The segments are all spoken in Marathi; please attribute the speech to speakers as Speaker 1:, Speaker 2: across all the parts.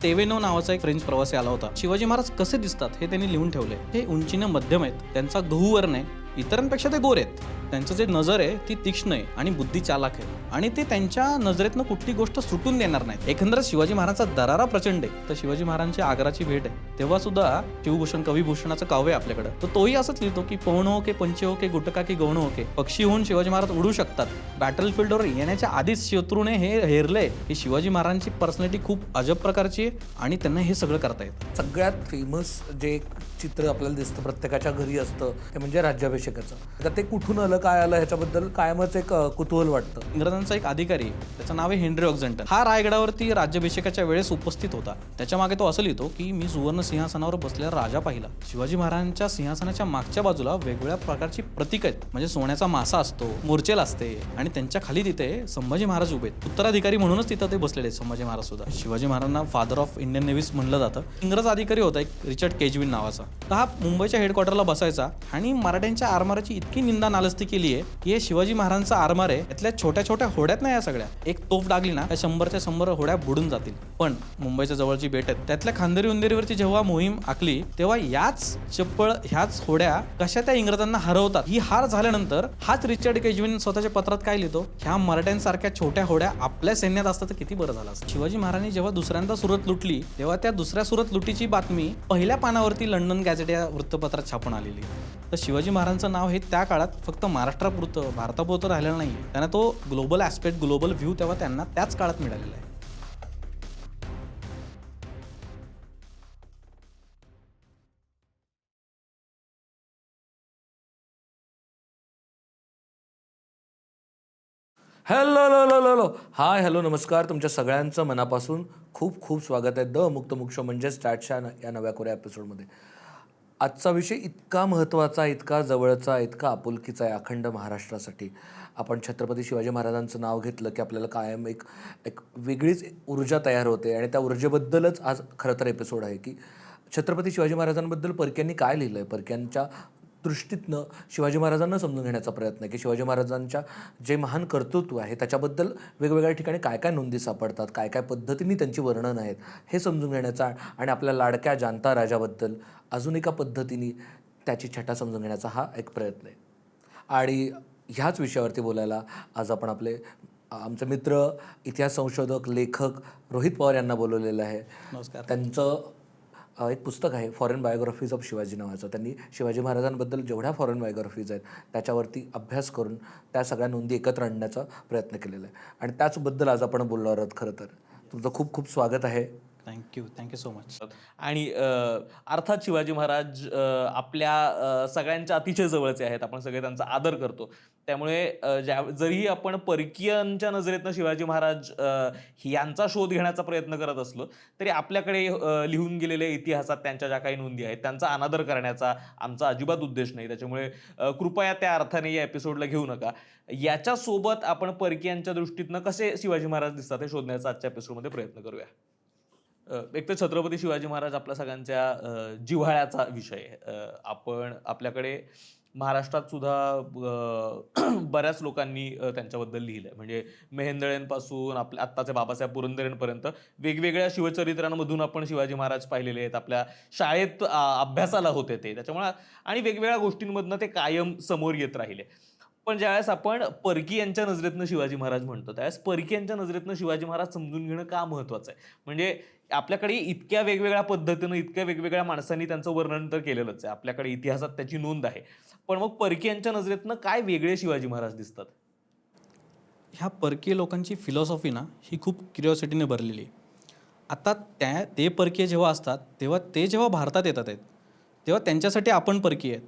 Speaker 1: तेवेनो नावाचा एक फ्रेंच प्रवासी आला होता. शिवाजी महाराज कसे दिसतात हे त्यांनी लिहून ठेवले. हे उंचीने मध्यम आहेत, त्यांचा गहूवर्ण आहे, इतरांपेक्षा ते गोरे आहेत. त्यांचं जे नजर आहे ती तीक्ष्ण आहे आणि बुद्धी चालाक आहे आणि ते त्यांच्या नजरेतनं कुठली गोष्ट सुटून देणार नाही. एकंदरच शिवाजी महाराजांचा दरारा प्रचंड आहे. तर शिवाजी महाराजांची आग्राची भेट आहे तेव्हा सुद्धा शिवभूषण कविभूषणाचं काव्य आहे आपल्याकडे. तर तोही असंच लिहितो की पवन हो के पंचे हो के गुटका की गौण हो के, पक्षी होऊन शिवाजी महाराज उडू शकतात. बॅटलफील्डवर येण्याच्या आधीच शत्रूने हे हेरले की शिवाजी महाराजांची पर्सनॅलिटी खूप अजब प्रकारची आहे आणि त्यांना हे सगळं करता येतं.
Speaker 2: सगळ्यात फेमस जे चित्र आपल्याला दिसतं प्रत्येकाच्या घरी असतं ते म्हणजे राज्याभिषेकाचं. आता ते कुठून आलं काय आलं ह्याच्याबद्दल कायमच एक कुतूहल वाटतं.
Speaker 1: इंग्रजांचा एक अधिकारी त्याचं नाव आहे हेनरी ऑक्झंटन. हा रायगडावरती राज्याभिषेकाच्या वेळेस उपस्थित होता. त्याच्या मागे तो असं लिहितो की मी सुवर्ण सिंहासनावर बसलेला राजा पाहिला. शिवाजी महाराजांच्या सिंहासनाच्या मागच्या बाजूला वेगवेगळ्या प्रकारची प्रतीक आहेत. म्हणजे सोन्याचा मासा असतो, मोर्चेल असते आणि त्यांच्या खाली तिथे संभाजी महाराज उभे आहेत. उत्तराधिकारी म्हणूनच तिथं ते बसलेले आहेत संभाजी महाराज सुद्धा. शिवाजी महाराजांना फादर ऑफ इंडियन नेव्हीज म्हणलं जातं. इंग्रज अधिकारी होता एक रिचर्ड केजविन नावाचा. तर हा मुंबईच्या हेडक्वार्टरला बसायचा आणि मराठ्यांच्या आरमाराची इतकी निंदा नालस्ती केली आहे की हे शिवाजी महाराजांचा आरमार आहे. यातल्या छोट्या छोट्या होड्यात नाही या सगळ्या. एक तोफ डागली ना त्या 100च्या 100 होड्या बुडून जातील. पण मुंबईच्या जवळची बेट आहेत त्यातल्या खांदेरी उंदेरीवरची जेव्हा मोहीम आखली तेव्हा याच चप्पळ ह्याच होड्या कशा त्या इंग्रजांना हरवतात. ही हार झाल्यानंतर हाच रिचर्ड केजविन स्वतःच्या पत्रात काय लिहितो, ह्या मराठ्यांसारख्या छोट्या होड्या आपल्या सैन्यात असतात तर किती बरं झालं असतं. शिवाजी महाराजांनी जेव्हा दुसऱ्यांदा सुरत लुटली तेव्हा त्या दुसऱ्या सुरत लुटीची बातमी पहिल्या पानावरती लंडन गॅझेट या वृत्तपत्रात छापून आलेली. तर शिवाजी महाराजांचं नाव हे त्या काळात फक्त महाराष्ट्रापुरतं भारतापुरतं राहिलेलं नाही. त्यांना तो ग्लोबल ॲस्पेक्ट ग्लोबल व्ह्यू तेव्हा त्यांना त्याच काळात मिळालेला आहे.
Speaker 2: हॅलो हाय हॅलो नमस्कार. तुमच्या सगळ्यांचं मनापासून खूप खूप स्वागत आहे द मुक्त मोक्ष म्हणजे स्टार्टच्या या नव्या कोऱ्या एपिसोडमध्ये. आजचा विषय इतका महत्त्वाचा, इतका जवळचा, इतका आपुलकीचा आहे अखंड महाराष्ट्रासाठी. आपण छत्रपती शिवाजी महाराजांचं नाव घेतलं की आपल्याला कायम एक एक वेगळीच ऊर्जा तयार होते आणि त्या ऊर्जेबद्दलच आज खरं तर एपिसोड आहे की छत्रपती शिवाजी महाराजांबद्दल परक्यांनी काय लिहिलं आहे. परक्यांच्या दृष्टीतनं शिवाजी महाराजांना समजून घेण्याचा प्रयत्न आहे की शिवाजी महाराजांच्या जे महान कर्तृत्व आहे त्याच्याबद्दल वेगवेगळ्या ठिकाणी काय काय नोंदी सापडतात, काय काय पद्धतीने त्यांची वर्णन आहेत हे समजून घेण्याचा आणि आपल्या लाडक्या जाणता राजाबद्दल अजून एका पद्धतीने त्याची छटा समजून घेण्याचा हा एक प्रयत्न आहे. आणि ह्याच विषयावरती बोलायला आज आपण आमचे मित्र इतिहास संशोधक लेखक रोहित पवार यांना बोलवलेलं आहे.
Speaker 1: नमस्कार.
Speaker 2: त्यांचं एक पुस्तक आहे फॉरेन बायोग्राफीज ऑफ शिवाजी नावाचं. त्यांनी शिवाजी महाराजांबद्दल जेवढ्या फॉरेन बायोग्राफीज आहेत त्याच्यावरती अभ्यास करून त्या सगळ्या नोंदी एकत्र आणण्याचा प्रयत्न केलेला आहे आणि त्याचबद्दल आज आपण बोलणार आहोत. खरं तर तुमचं खूप खूप स्वागत आहे.
Speaker 1: Thank you so much.
Speaker 3: आणि अर्थात शिवाजी महाराज आपल्या सगळ्यांच्या अतिशय जवळचे आहेत. आपण सगळे त्यांचा आदर करतो. त्यामुळे जरीही आपण परकीयांच्या नजरेतनं शिवाजी महाराज यांचा शोध घेण्याचा प्रयत्न करत असलो तरी आपल्याकडे लिहून गेलेल्या इतिहासात त्यांच्या ज्या काही नोंदी आहेत त्यांचा अनादर करण्याचा आमचा अजिबात उद्देश नाही. त्याच्यामुळे कृपया त्या अर्थाने या एपिसोडला घेऊ नका. याच्यासोबत आपण परकीयांच्या दृष्टीतनं कसे शिवाजी महाराज दिसतात हे शोधण्याचा आजच्या एपिसोडमध्ये प्रयत्न करूया. एक तर छत्रपती शिवाजी महाराज आपल्या सगळ्यांच्या जिव्हाळ्याचा विषय. आपण आपल्याकडे महाराष्ट्रात सुद्धा बऱ्याच लोकांनी त्यांच्याबद्दल लिहिलं आहे. म्हणजे मेहेंदळेंपासून आपल्या आत्ताचे बाबासाहेब पुरंदरेंपर्यंत वेगवेगळ्या शिवचरित्रांमधून आपण शिवाजी महाराज पाहिलेले आहेत. आपल्या शाळेत अभ्यासाला होते ते. त्याच्यामुळे आणि वेगवेगळ्या गोष्टींमधनं ते कायम समोर येत राहिले. पण ज्यावेळेस आपण परकीयांच्या नजरेतनं शिवाजी महाराज म्हणतो त्यावेळेस परकीयांच्या नजरेतनं शिवाजी महाराज समजून घेणं का महत्त्वाचं आहे. म्हणजे आपल्याकडे इतक्या वेगवेगळ्या पद्धतीनं इतक्या वेगवेगळ्या माणसांनी त्यांचं वर्णन तर केलेलंच आहे. आपल्याकडे इतिहासात त्याची नोंद आहे. पण मग परकीयांच्या नजरेतनं काय वेगळे शिवाजी महाराज दिसतात.
Speaker 1: ह्या परकीय लोकांची फिलॉसॉफी ना ही खूप क्युरिओसिटीने भरलेली आहे. आता ते परकीय जेव्हा असतात तेव्हा ते जेव्हा भारतात येतात आहेत तेव्हा त्यांच्यासाठी आपण परकीय आहेत.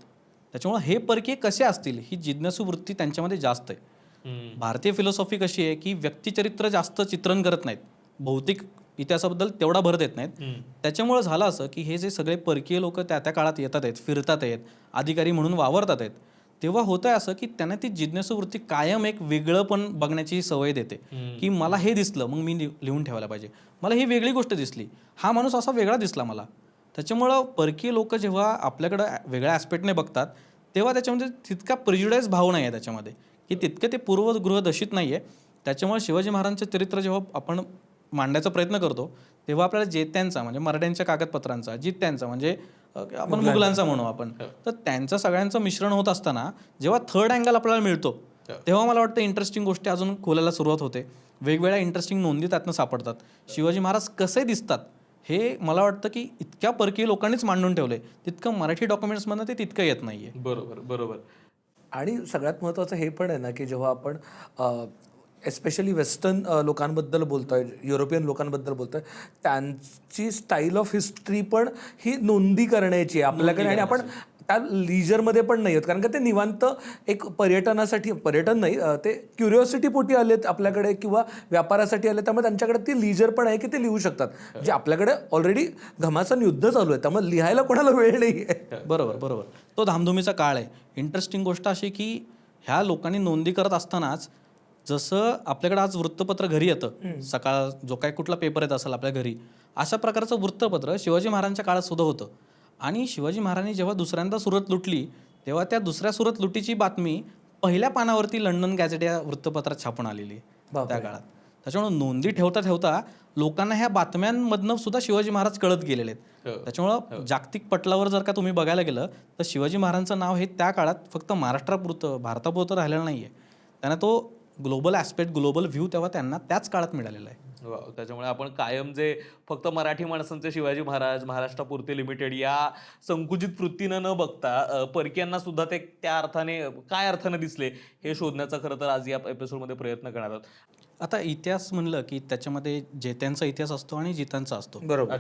Speaker 1: त्याच्यामुळे हे परकीय कसे असतील ही जिज्ञासू वृत्ती त्यांच्यामध्ये जास्त आहे. भारतीय फिलॉसॉफी कशी आहे की व्यक्तिचरित्र जास्त चित्रण करत नाहीत, भौतिक इतिहासाबद्दल तेवढा भर देत नाहीत. त्याच्यामुळे झालं असं की हे जे सगळे परकीय लोक त्या काळात येतात आहेत, फिरतात आहेत, अधिकारी म्हणून वावरतात आहेत, तेव्हा होतं आहे असं की त्यांना ती जिज्ञासू वृत्ती कायम एक वेगळं पण बघण्याची सवय देते की मला हे दिसलं मग मी लिहून ठेवायला पाहिजे. मला ही वेगळी गोष्ट दिसली, हा माणूस असा वेगळा दिसला मला. त्याच्यामुळं परकीय लोक जेव्हा आपल्याकडं वेगळ्या ॲस्पेक्टने बघतात तेव्हा त्याच्यामध्ये तितका प्रिज्युडाइज भाव नाही आहे त्याच्यामध्ये की तितकं ते पूर्वगृह दशित नाही आहे. त्याच्यामुळे शिवाजी महाराजांचं चरित्र जेव्हा आपण मांडायचा प्रयत्न करतो तेव्हा आपल्याला जेत्यांचा म्हणजे मराठ्यांच्या कागदपत्रांचा, जित्यांचा म्हणजे आपण मुघलांचा म्हणू आपण, तर त्यांचं सगळ्यांचं मिश्रण होत असताना जेव्हा थर्ड अँगल आपल्याला मिळतो तेव्हा मला वाटतं इंटरेस्टिंग गोष्टी अजून खोलायला सुरुवात होते. वेगवेगळ्या इंटरेस्टिंग नोंदी त्यातनं सापडतात. शिवाजी महाराज कसे दिसतात हे मला वाटतं की इतक्या परकीय लोकांनीच मांडून ठेवलंय, तितकं मराठी डॉक्युमेंट्समधनं ते तितकं येत नाहीये.
Speaker 3: बरोबर.
Speaker 2: आणि सगळ्यात महत्त्वाचं हे पण आहे ना की जेव्हा आपण एस्पेशली वेस्टर्न लोकांबद्दल बोलतोय, युरोपियन लोकांबद्दल बोलतोय, त्यांची स्टाईल ऑफ हिस्ट्री पण ही नोंदी करण्याची आहे आपल्याकडे. आणि आपण त्या लिजरमध्ये पण नाही आहेत, कारण का ते निवांत एक पर्यटनासाठी, पर्यटन नाही, ते क्युरिओसिटी पोटी आलेत आपल्याकडे किंवा व्यापारासाठी आले, त्यामुळे त्यांच्याकडे ती लिजर पण आहे की ते लिहू शकतात. जे आपल्याकडे ऑलरेडी घमासान युद्ध चालू आहे, त्यामुळे लिहायला कोणाला वेळ नाही आहे.
Speaker 1: बरोबर. तो धामधुमीचा काळ आहे. इंटरेस्टिंग गोष्ट अशी की ह्या लोकांनी नोंदी करत असतानाच जसं आपल्याकडे आज वृत्तपत्र घरी येतं, सकाळ जो काही कुठला पेपर येत असेल आपल्या घरी, अशा प्रकारचं वृत्तपत्र शिवाजी महाराजांच्या काळात सुद्धा होतं. आणि शिवाजी महाराजांनी जेव्हा दुसऱ्यांदा सुरत लुटली तेव्हा त्या दुसऱ्या सुरत लुटीची बातमी पहिल्या पानावरती लंडन गॅझेट या वृत्तपत्रात छापून आलेली आहे त्या काळात. त्याच्यामुळे नोंदी ठेवता लोकांना ह्या बातम्यांमधनं सुद्धा शिवाजी महाराज कळत गेलेले आहेत. त्याच्यामुळं जागतिक पटलावर जर का तुम्ही बघायला गेलं तर शिवाजी महाराजांचं नाव हे त्या काळात फक्त महाराष्ट्रापुरतं, भारतापुरतं राहिलेलं नाही आहे. त्यांना तो ग्लोबल ॲस्पेक्ट, ग्लोबल व्ह्यू तेव्हा त्यांना त्याच काळात मिळालेला आहे.
Speaker 3: त्याच्यामुळे आपण कायम जे फक्त मराठी माणसांचे शिवाजी महाराज महाराष्ट्रापुरते लिमिटेड या संकुचित वृत्तीनं न बघता परकीयांना सुद्धा ते त्या अर्थाने काय अर्थाने दिसले हे शोधण्याचा खरं तर आज या एपिसोडमध्ये प्रयत्न करणार आहोत.
Speaker 1: आता इतिहास म्हणलं की त्याच्यामध्ये जेत्यांचा इतिहास असतो आणि जितांचा असतो.
Speaker 2: बरोबर.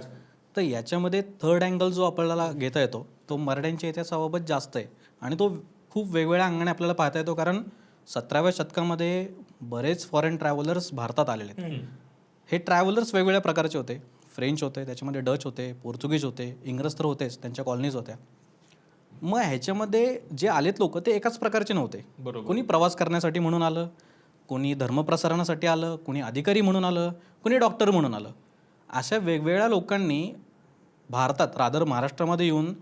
Speaker 1: तर याच्यामध्ये थर्ड अँगल जो आपल्याला घेता येतो तो मराठ्यांच्या इतिहासाबाबत जास्त आहे आणि तो खूप वेगवेगळ्या अंगाने आपल्याला पाहता येतो. कारण 17व्या शतकामध्ये बरेच फॉरेन ट्रॅव्हलर्स भारतात आलेले आहेत. हे ट्रॅव्हलर्स वेगवेगळ्या प्रकारचे होते. फ्रेंच होते, त्याच्यामध्ये डच होते, पोर्तुगीज होते, इंग्रज तर होतेच, त्यांच्या कॉलनीज होत्या. मग ह्याच्यामध्ये जे आलेत लोक ते एकाच प्रकारचे नव्हते. कोणी प्रवास करण्यासाठी म्हणून आलं, कोणी धर्मप्रसारणासाठी आलं, कोणी अधिकारी म्हणून आलं, कोणी डॉक्टर म्हणून आलं. अशा वेगवेगळ्या लोकांनी भारतात रादर महाराष्ट्रामध्ये येऊन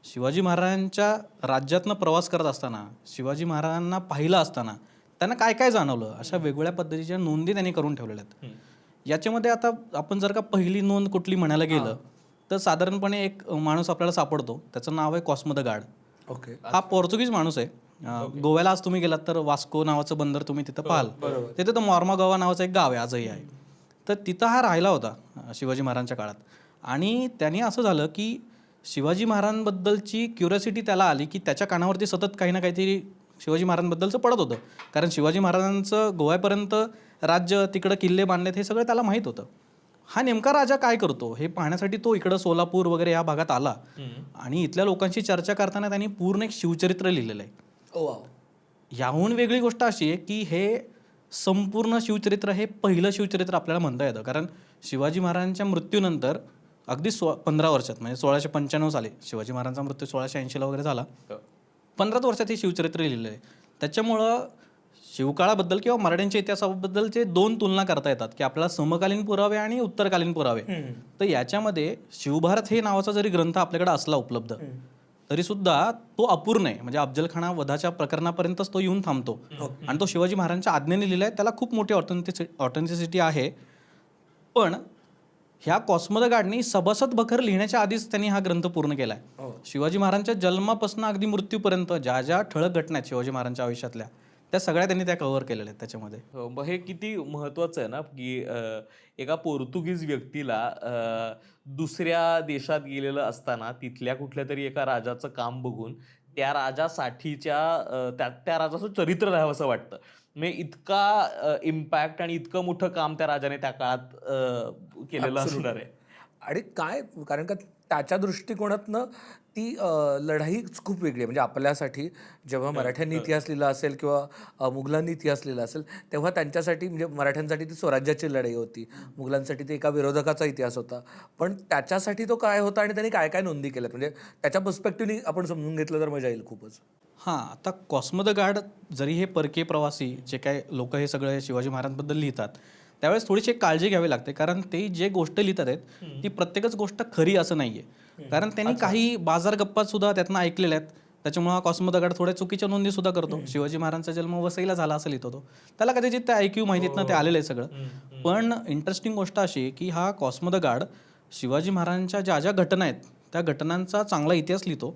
Speaker 1: शिवाजी महाराजांच्या राज्यातनं प्रवास करत असताना, शिवाजी महाराजांना पाहिलं असताना त्यांना काय काय जाणवलं, अशा वेगवेगळ्या पद्धतीच्या नोंदी त्यांनी करून ठेवलेल्या आहेत. याच्यामध्ये आता आपण जर का पहिली नोंद कुठली म्हणायला गेलं तर साधारणपणे एक माणूस आपल्याला सापडतो, त्याचं नाव आहे कॉस्मो द गार्ड.
Speaker 2: ओके.
Speaker 1: हा पोर्तुगीज माणूस आहे. गोव्याला आज तुम्ही गेलात तर वास्को नावाचं बंदर तुम्ही तिथं पाहाल. तिथे तर मॉर्मागोवा नावाचं एक गाव आहे, आजही आहे. तर तिथं हा राहिला होता शिवाजी महाराजांच्या काळात. आणि त्यांनी असं झालं की शिवाजी महाराजांबद्दलची क्युरिओसिटी त्याला आली की त्याच्या कानावरती सतत काही ना काहीतरी शिवाजी महाराजांबद्दलचं पडत होतं. कारण शिवाजी महाराजांचं गोव्यापर्यंत राज्य, तिकडं किल्ले बांधलेत, हे सगळं त्याला माहीत होतं. हा नेमका राजा काय करतो हे पाहण्यासाठी तो इकडं सोलापूर वगैरे या भागात आला. आणि इथल्या लोकांशी चर्चा करताना त्यांनी पूर्ण एक शिवचरित्र लिहिलेलं आहे. याहून वेगळी गोष्ट अशी आहे की हे संपूर्ण शिवचरित्र हे पहिलं शिवचरित्र आपल्याला म्हणता येतं. कारण शिवाजी महाराजांच्या मृत्यूनंतर अगदी 15 वर्षात म्हणजे 1695 साली शिवाजी महाराजांचा मृत्यू 1680ला वगैरे झाला. 15 वर्षात हे शिवचरित्र लिहिलेलं आहे. त्याच्यामुळं शिवकाळाबद्दल किंवा मराठ्यांच्या इतिहासाबद्दलचे दोन तुलना करता येतात की आपल्याला समकालीन पुरावे आणि उत्तरकालीन पुरावे. तर याच्यामध्ये शिवभारत हे नावाचा जरी ग्रंथ आपल्याकडे असला उपलब्ध तरी सुद्धा तो अपूर्ण आहे. म्हणजे अफजलखाना वधाच्या प्रकरणापर्यंतच तो येऊन थांबतो. आणि तो शिवाजी महाराजांच्या आज्ञेने लिहिला आहे, त्याला खूप मोठी ऑथेंटिसिटी आहे. पण ह्या कॉस्मो द गार्डनी सभासद बखर लिहिण्याच्या आधीच त्यांनी हा ग्रंथ पूर्ण केला आहे. शिवाजी महाराजांच्या जन्मापासून अगदी मृत्यूपर्यंत ज्या ज्या ठळक घटना आहेत शिवाजी महाराजांच्या आयुष्यातल्या त्या सगळ्या त्यांनी त्या कव्हर केलेल्या आहेत त्याच्यामध्ये.
Speaker 3: मग हे किती महत्वाचं आहे ना की एका पोर्तुगीज व्यक्तीला दुसऱ्या देशात गेलेलं असताना तिथल्या कुठल्या तरी एका राजाचं काम बघून त्या राजासाठीच्या त्या राजाचं चरित्र राहावं असं वाटतं. म्हणजे इतका इम्पॅक्ट आणि इतकं मोठं काम त्या राजाने त्या काळात केलेलं असणार आहे.
Speaker 2: आणि काय, कारण का त्याच्या दृष्टिकोनातनं ती लढाईच खूप वेगळी आहे. म्हणजे आपल्यासाठी जेव्हा मराठ्यांनी इतिहास लिहिला असेल किंवा मुघलांनी इतिहास लिहिला असेल तेव्हा त्यांच्यासाठी म्हणजे मराठ्यांसाठी ती स्वराज्याची लढाई होती, मुघलांसाठी ते एका विरोधकाचा इतिहास होता. पण त्याच्यासाठी तो काय होता आणि त्यांनी काय काय नोंदी केल्यात, म्हणजे त्याच्या पर्स्पेक्टिव्हनी आपण समजून घेतलं तर मजा येईल खूपच.
Speaker 1: हां, आता कॉस्मो द गार्ड जरी हे परकीय प्रवासी जे काय लोक हे सगळे शिवाजी महाराजांबद्दल लिहितात त्यावेळेस थोडीशी काळजी घ्यावी लागते. कारण ते जे गोष्ट लिहितात आहेत ती प्रत्येकच गोष्ट खरी असं नाही आहे. कारण त्यांनी काही बाजार गप्पा सुद्धा त्यातनं ऐकलेल्या आहेत. त्याच्यामुळे हा कॉस्मो दगड थोड्या चुकीच्या नोंदी सुद्धा करतो. शिवाजी महाराजांचा जन्म वसईला झाला असं लिहितो तो. त्याला कदाचित त्या IQ माहितीत ते आलेलं आहे सगळं. पण इंटरेस्टिंग गोष्ट अशी आहे की हा कॉस्मो दगड शिवाजी महाराजांच्या ज्या ज्या घटना आहेत त्या घटनांचा चांगला इतिहास लिहितो.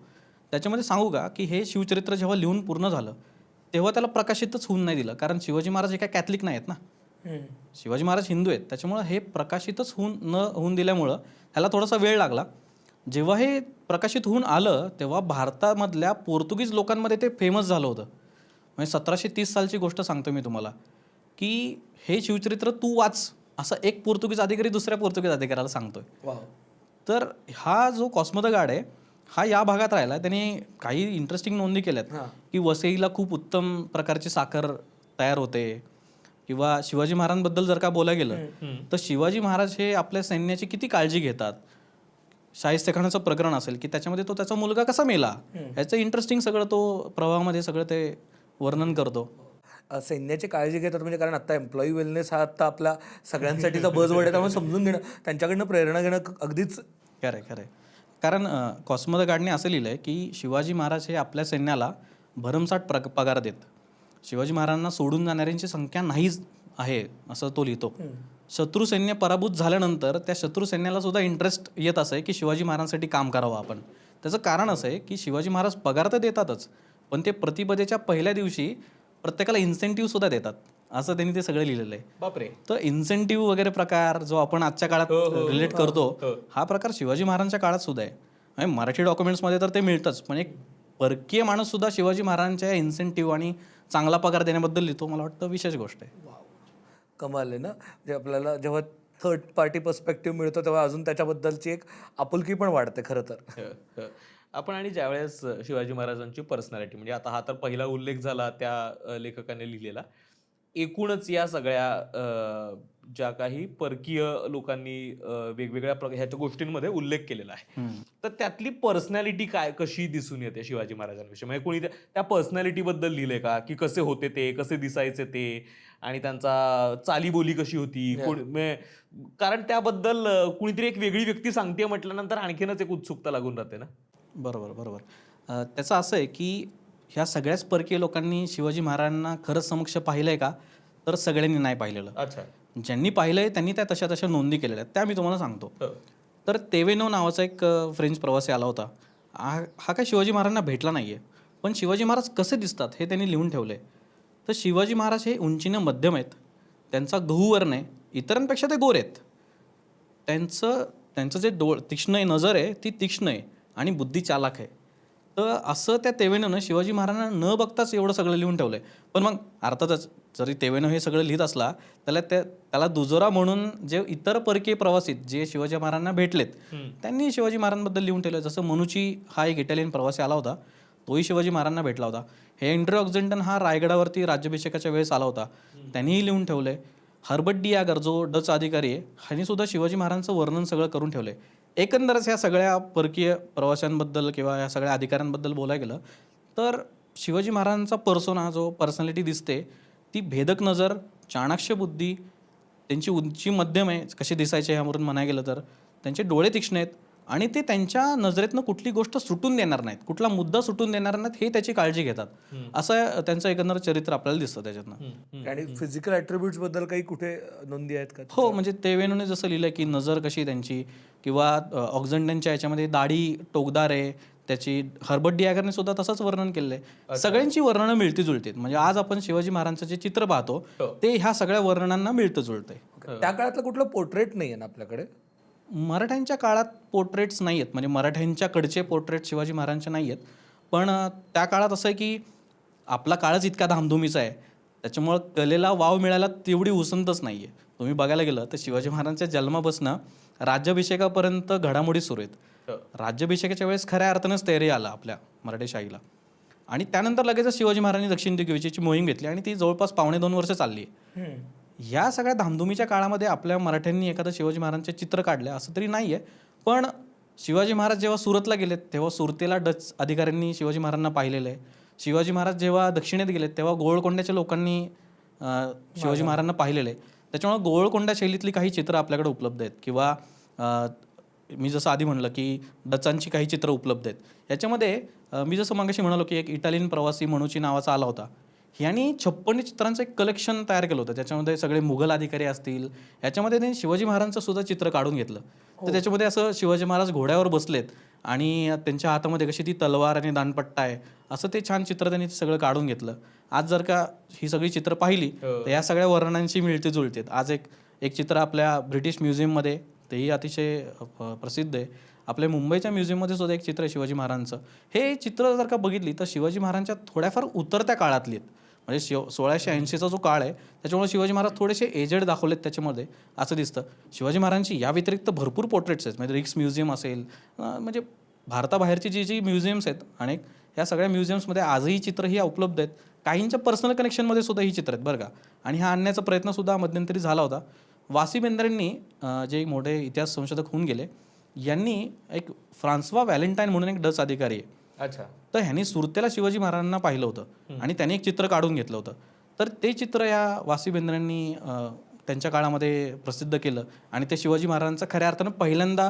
Speaker 1: त्याच्यामध्ये सांगू का की हे शिवचरित्र जेव्हा लिहून पूर्ण झालं तेव्हा त्याला प्रकाशितच होऊन नाही दिलं, कारण शिवाजी महाराज हे काय कॅथलिक नाही आहेत ना. शिवाजी महाराज हिंदू आहेत, त्याच्यामुळं हे प्रकाशितच होऊन दिल्यामुळं ह्याला थोडासा वेळ लागला. जेव्हा हे प्रकाशित होऊन आलं तेव्हा भारतामधल्या पोर्तुगीज लोकांमध्ये ते फेमस झालं होतं. म्हणजे 1730 सालची गोष्ट सांगतो मी तुम्हाला की हे शिवचरित्र तू वाच असं एक पोर्तुगीज अधिकारी दुसऱ्या पोर्तुगीज अधिकाऱ्याला सांगतोय. तर हा जो कॉस्मो द गार्ड आहे हा या भागात राहिला. त्याने काही इंटरेस्टिंग नोंदी केल्यात की वसईला खूप उत्तम प्रकारची साखर तयार होते, किंवा शिवाजी महाराजांबद्दल जर का बोलायला गेलं तर शिवाजी महाराज हे आपल्या सैन्याची किती काळजी घेतात. शाहिस्तेखानाचं प्रकरण असेल की त्याच्यामध्ये तो त्याचा मुलगा कसा मेला ह्याचं इंटरेस्टिंग सगळं तो प्रवाहामध्ये सगळं ते वर्णन करतो.
Speaker 2: सैन्याची काळजी घेतात म्हणजे कारण आता एम्प्लॉई वेलनेस हा आता आपला सगळ्यांसाठीचा बजवर्ड आहे, त्यामुळे समजून घेणं त्यांच्याकडनं प्रेरणा घेणं अगदीच
Speaker 1: खरं. कारण कॉस्मो द गार्डने असं लिहिलं आहे की शिवाजी महाराज हे आपल्या सैन्याला भरमसाठ पगार देत. शिवाजी महाराजांना सोडून जाणाऱ्यांची संख्या नाहीच आहे असं तो लिहितो. शत्रू सैन्य पराभूत झाल्यानंतर त्या शत्रू सैन्याला सुद्धा इंटरेस्ट येत असं आहे की शिवाजी महाराजांसाठी काम करावं आपण. त्याचं कारण असं आहे की शिवाजी महाराज पगार तर देतातच, पण ते प्रतिपदेच्या पहिल्या दिवशी प्रत्येकाला इन्सेंटिव्ह सुद्धा देतात, असं त्यांनी ते सगळं लिहिलेलं आहे.
Speaker 3: बापरे.
Speaker 1: तर इन्सेंटिव्ह वगैरे प्रकार जो आपण आजच्या काळात रिलेट करतो हा प्रकार शिवाजी महाराजांच्या काळात सुद्धा आहे. म्हणजे मराठी डॉक्युमेंट्समध्ये तर ते मिळतंच, पण एक परकीय माणूस सुद्धा शिवाजी महाराजांच्या इन्सेंटिव्ह आणि चांगला पगार देण्याबद्दल लिहितो. मला वाटतं विशेष गोष्ट आहे.
Speaker 2: कमाल आहे ना. म्हणजे आपल्याला जेव्हा थर्ड पार्टी पर्स्पेक्टिव्ह मिळतो तेव्हा अजून त्याच्याबद्दलची एक आपुलकी पण वाढते खरं तर.
Speaker 3: आपण आणि ज्यावेळेस शिवाजी महाराजांची पर्सनॅलिटी, म्हणजे आता हा तर पहिला उल्लेख झाला त्या लेखकाने लिहिलेला, एकूणच या सगळ्या ज्या काही परकीय लोकांनी वेगवेगळ्या ह्याच्या गोष्टींमध्ये उल्लेख केलेला आहे, तर त्यातली पर्सनॅलिटी काय कशी दिसून येते शिवाजी महाराजांविषयी? म्हणजे कोणी त्या पर्सनॅलिटीबद्दल लिहिलंय का, की कसे होते ते, कसे दिसायचे ते, आणि त्यांचा चालीबोली कशी होती? कारण त्याबद्दल कुणीतरी एक वेगळी व्यक्ती सांगते म्हटल्यानंतर आणखीनच एक उत्सुकता लागून राहते ना.
Speaker 1: बरोबर. त्याचं असं आहे की ह्या सगळ्याच परकीय लोकांनी शिवाजी महाराजांना खरंच समक्ष पाहिलंय का, तर सगळ्यांनी नाही पाहिलेलं.
Speaker 3: अच्छा.
Speaker 1: ज्यांनी पाहिलंय त्यांनी त्या तशा नोंदी केलेल्या आहेत, त्या मी तुम्हाला सांगतो. तर तेवेनो नावाचा एक फ्रेंच प्रवासी आला होता. हा काय शिवाजी महाराजांना भेटला नाहीये, पण शिवाजी महाराज कसे दिसतात हे त्यांनी लिहून ठेवलंय. तर शिवाजी महाराज हे उंचीनं मध्यम आहेत, त्यांचा गहूवर्ण आहे, इतरांपेक्षा ते गोरे आहेत. त्यांचं जे तीक्ष्ण नजर आहे ती तीक्ष्ण आहे आणि बुद्धी चालाक आहे. तर असं त्या तेवेनोनं शिवाजी महाराजांना न बघताच एवढं सगळं लिहून ठेवलंय. पण मग अर्थातच जरी तेवेनो हे सगळं लिहित असला त्याला दुजोरा म्हणून जे इतर परकीय प्रवासी जे शिवाजी महाराजांना भेटलेत त्यांनी शिवाजी महाराजांबद्दल लिहून ठेवलं. जसं मनुची हा एक इटालियन प्रवासी आला होता, तोही शिवाजी महाराजांना भेटला होता. हेनरी ऑक्झेंटन हा रायगडावरती राज्याभिषेकाच्या वेळेस आला होता, त्यांनीही लिहून ठेवलंय. हर्बर्ट डी यागर जो डच अधिकारी आहे ह्यांनी सुद्धा शिवाजी महाराजांचं वर्णन सगळं करून ठेवलंय. एकंदरच ह्या सगळ्या परकीय प्रवाशांबद्दल किंवा या सगळ्या अधिकाऱ्यांबद्दल बोलायला गेलं तर शिवाजी महाराजांचा पर्सोना जो पर्सनॅलिटी दिसते ती भेदक नजर, चाणाक्ष बुद्धी, त्यांची उंची मध्यम आहे कशी दिसायचे ह्यावरून म्हणायला गेलं तर, त्यांचे डोळे तीक्ष्ण आहेत आणि ते त्यांच्या नजरेतनं कुठली गोष्ट सुटून देणार नाहीत, कुठला मुद्दा सुटून देणार नाहीत हे त्याची काळजी घेतात. असं त्यांचं एकंदर चरित्र आपल्याला दिसतं त्याच्यातनं.
Speaker 2: आणि फिजिकल ॲट्रिब्यूट्स बद्दल काही कुठे नोंदी आहेत का?
Speaker 1: हो, म्हणजे तेवेनोने जसं लिहिलं की नजर कशी त्यांची, किंवा ऑक्झेंटनच्या याच्यामध्ये दाढी टोकदार आहे त्याची. हर्बर्ट डी यागरने सुद्धा तसंच वर्णन केलेलं आहे. सगळ्यांची वर्णनं मिळती जुळतात. म्हणजे आज आपण शिवाजी महाराजांचं जे चित्र पाहतो ते ह्या सगळ्या वर्णनांना मिळतं जुळतंय.
Speaker 2: त्या काळातलं कुठलं पोर्ट्रेट नाही आहे ना आपल्याकडे?
Speaker 1: मराठ्यांच्या काळात पोर्ट्रेट्स नाही आहेत, म्हणजे मराठ्यांच्याकडचे पोर्ट्रेट शिवाजी महाराजांचे नाही आहेत. पण त्या काळात असं आहे की आपला काळच इतका धामधुमीचा आहे त्याच्यामुळं कलेला वाव मिळायला तेवढी उसंतच नाही आहे. तुम्ही बघायला गेलं तर शिवाजी महाराजांच्या जन्मापासून राज्याभिषेकापर्यंत घडामोडी सुरू आहेत. राज्याभिषेकाच्या वेळेस खऱ्या अर्थानंच तयारी आला आपल्या मराठी शाहीला, आणि त्यानंतर लगेचच शिवाजी महाराजांनी दक्षिण दिग्विजयची मोहीम घेतली आणि ती जवळपास 2.5 वर्ष चालली. या सगळ्या धामधुमीच्या काळामध्ये आपल्या मराठ्यांनी एखादं शिवाजी महाराजांचे चित्र काढले असं तरी नाही आहे. पण शिवाजी महाराज जेव्हा सुरतला गेलेत तेव्हा सुरतेला डच अधिकाऱ्यांनी शिवाजी महाराजांना पाहिलेलं आहे. शिवाजी महाराज जेव्हा दक्षिणेत गेलेत तेव्हा गोवळकोंड्याच्या लोकांनी शिवाजी महाराजांना पाहिलेलं आहे. त्याच्यामुळे गोवळकोंडा शैलीतली काही चित्र आपल्याकडे उपलब्ध आहेत, किंवा मी जसं आधी म्हणलं की डचांची काही चित्र उपलब्ध आहेत. याच्यामध्ये मी जसं मगाशी म्हणालो की एक इटालियन प्रवासी म्हणूची नावाचा आला होता. यांनी 56 चित्रांचं एक कलेक्शन तयार केलं होतं. त्याच्यामध्ये सगळे मुघल अधिकारी असतील, याच्यामध्ये त्यांनी शिवाजी महाराजांचं सुद्धा चित्र काढून घेतलं. तर त्याच्यामध्ये असं शिवाजी महाराज घोड्यावर बसलेत आणि त्यांच्या हातामध्ये कशी ती तलवार आणि दांडपट्टा आहे, असं ते छान चित्र त्यांनी सगळं काढून घेतलं. आज जर का ही सगळी चित्र पाहिली तर या सगळ्या वर्णनांची मिळती जुळते. आज एक चित्र आपल्या ब्रिटिश म्युझियममध्ये, तेही अतिशय प्रसिद्ध आहे. आपल्या मुंबईच्या म्युझियममध्ये सुद्धा एक चित्र आहे शिवाजी महाराजांचं. हे चित्र जर का बघितली तर शिवाजी महाराजांच्या थोड्याफार उतरत्या काळातली आहेत. म्हणजे 1680चा जो काळ आहे त्याच्यामुळे शिवाजी महाराज थोडेसे एजेड दाखवलेत त्याच्यामध्ये असं दिसतं. शिवाजी महाराजांची या व्यतिरिक्त भरपूर पोर्ट्रेट्स आहेत. म्हणजे रिक्स म्युझियम असेल, म्हणजे भारताबाहेरची जी म्युझियम्स आहेत अनेक, या सगळ्या म्युझियम्समध्ये आजही चित्र ही उपलब्ध आहेत. काहींच्या पर्सनल कनेक्शनमध्ये सुद्धा ही चित्र आहेत बरं का. आणि हा आणण्याचा प्रयत्नसुद्धा मध्यंतरी झाला होता. वासी बेंद्रेंनी, जे मोठे इतिहास संशोधक होऊन गेले, यांनी एक फ्रान्सवा व्हॅलेंटाईन म्हणून एक डच अधिकारी आहे.
Speaker 3: अच्छा.
Speaker 1: तर ह्यांनी सुरतेला शिवाजी महाराजांना पाहिलं होतं आणि त्यांनी एक चित्र काढून घेतलं होतं. तर ते चित्र या वासी बेंद्रेंनी त्यांच्या काळामध्ये प्रसिद्ध केलं आणि ते शिवाजी महाराजांचं खऱ्या अर्थानं पहिल्यांदा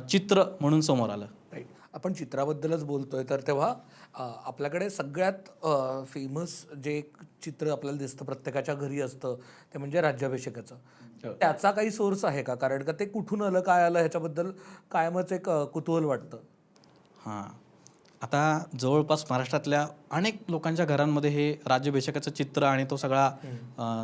Speaker 1: चित्र म्हणून समोर आलं.
Speaker 2: राईट. आपण चित्राबद्दलच बोलतोय तर तेव्हा आपल्याकडे सगळ्यात फेमस जे एक चित्र आपल्याला दिसतं, प्रत्येकाच्या घरी असतं, ते म्हणजे राज्याभिषेकाचं. त्याचा काही सोर्स आहे का? कारण का ते कुठून आलं, काय आलं, ह्याच्याबद्दल कायमच एक कुतूहल वाटतं.
Speaker 1: हां, आता जवळपास महाराष्ट्रातल्या अनेक लोकांच्या घरांमध्ये हे राज्याभिषेकाचं चित्र आणि तो सगळा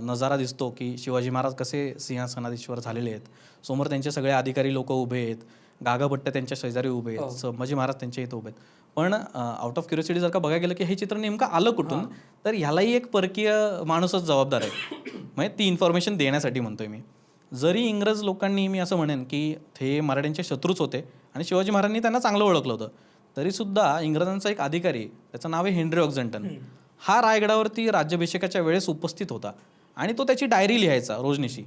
Speaker 1: नजारा दिसतो की शिवाजी महाराज कसे सिंहासनाधीश्वर झालेले आहेत. समोर त्यांचे सगळे अधिकारी लोक उभे आहेत, गागाभट्ट त्यांच्या शेजारी उभे आहेत, संभाजी महाराज त्यांच्या इथं उभे आहेत. पण आउट ऑफ क्युरिओसिटी जर का बघायला गेलं की हे चित्र नेमकं आलं कुठून, तर ह्यालाही एक परकीय माणूसच जबाबदार आहे. म्हणजे ती इन्फॉर्मेशन देण्यासाठी म्हणतोय मी. जरी इंग्रज लोकांनी, मी असं म्हणेन की ते मराठ्यांचे शत्रूच होते आणि शिवाजी महाराजांनी त्यांना चांगलं ओळखलं होतं, तरीसुद्धा इंग्रजांचा एक अधिकारी, त्याचं नाव आहे हेनरी ऑक्झंटन, हा रायगडावरती राज्याभिषेकाच्या वेळेस उपस्थित होता आणि तो त्याची डायरी लिहायचा रोजनिशी.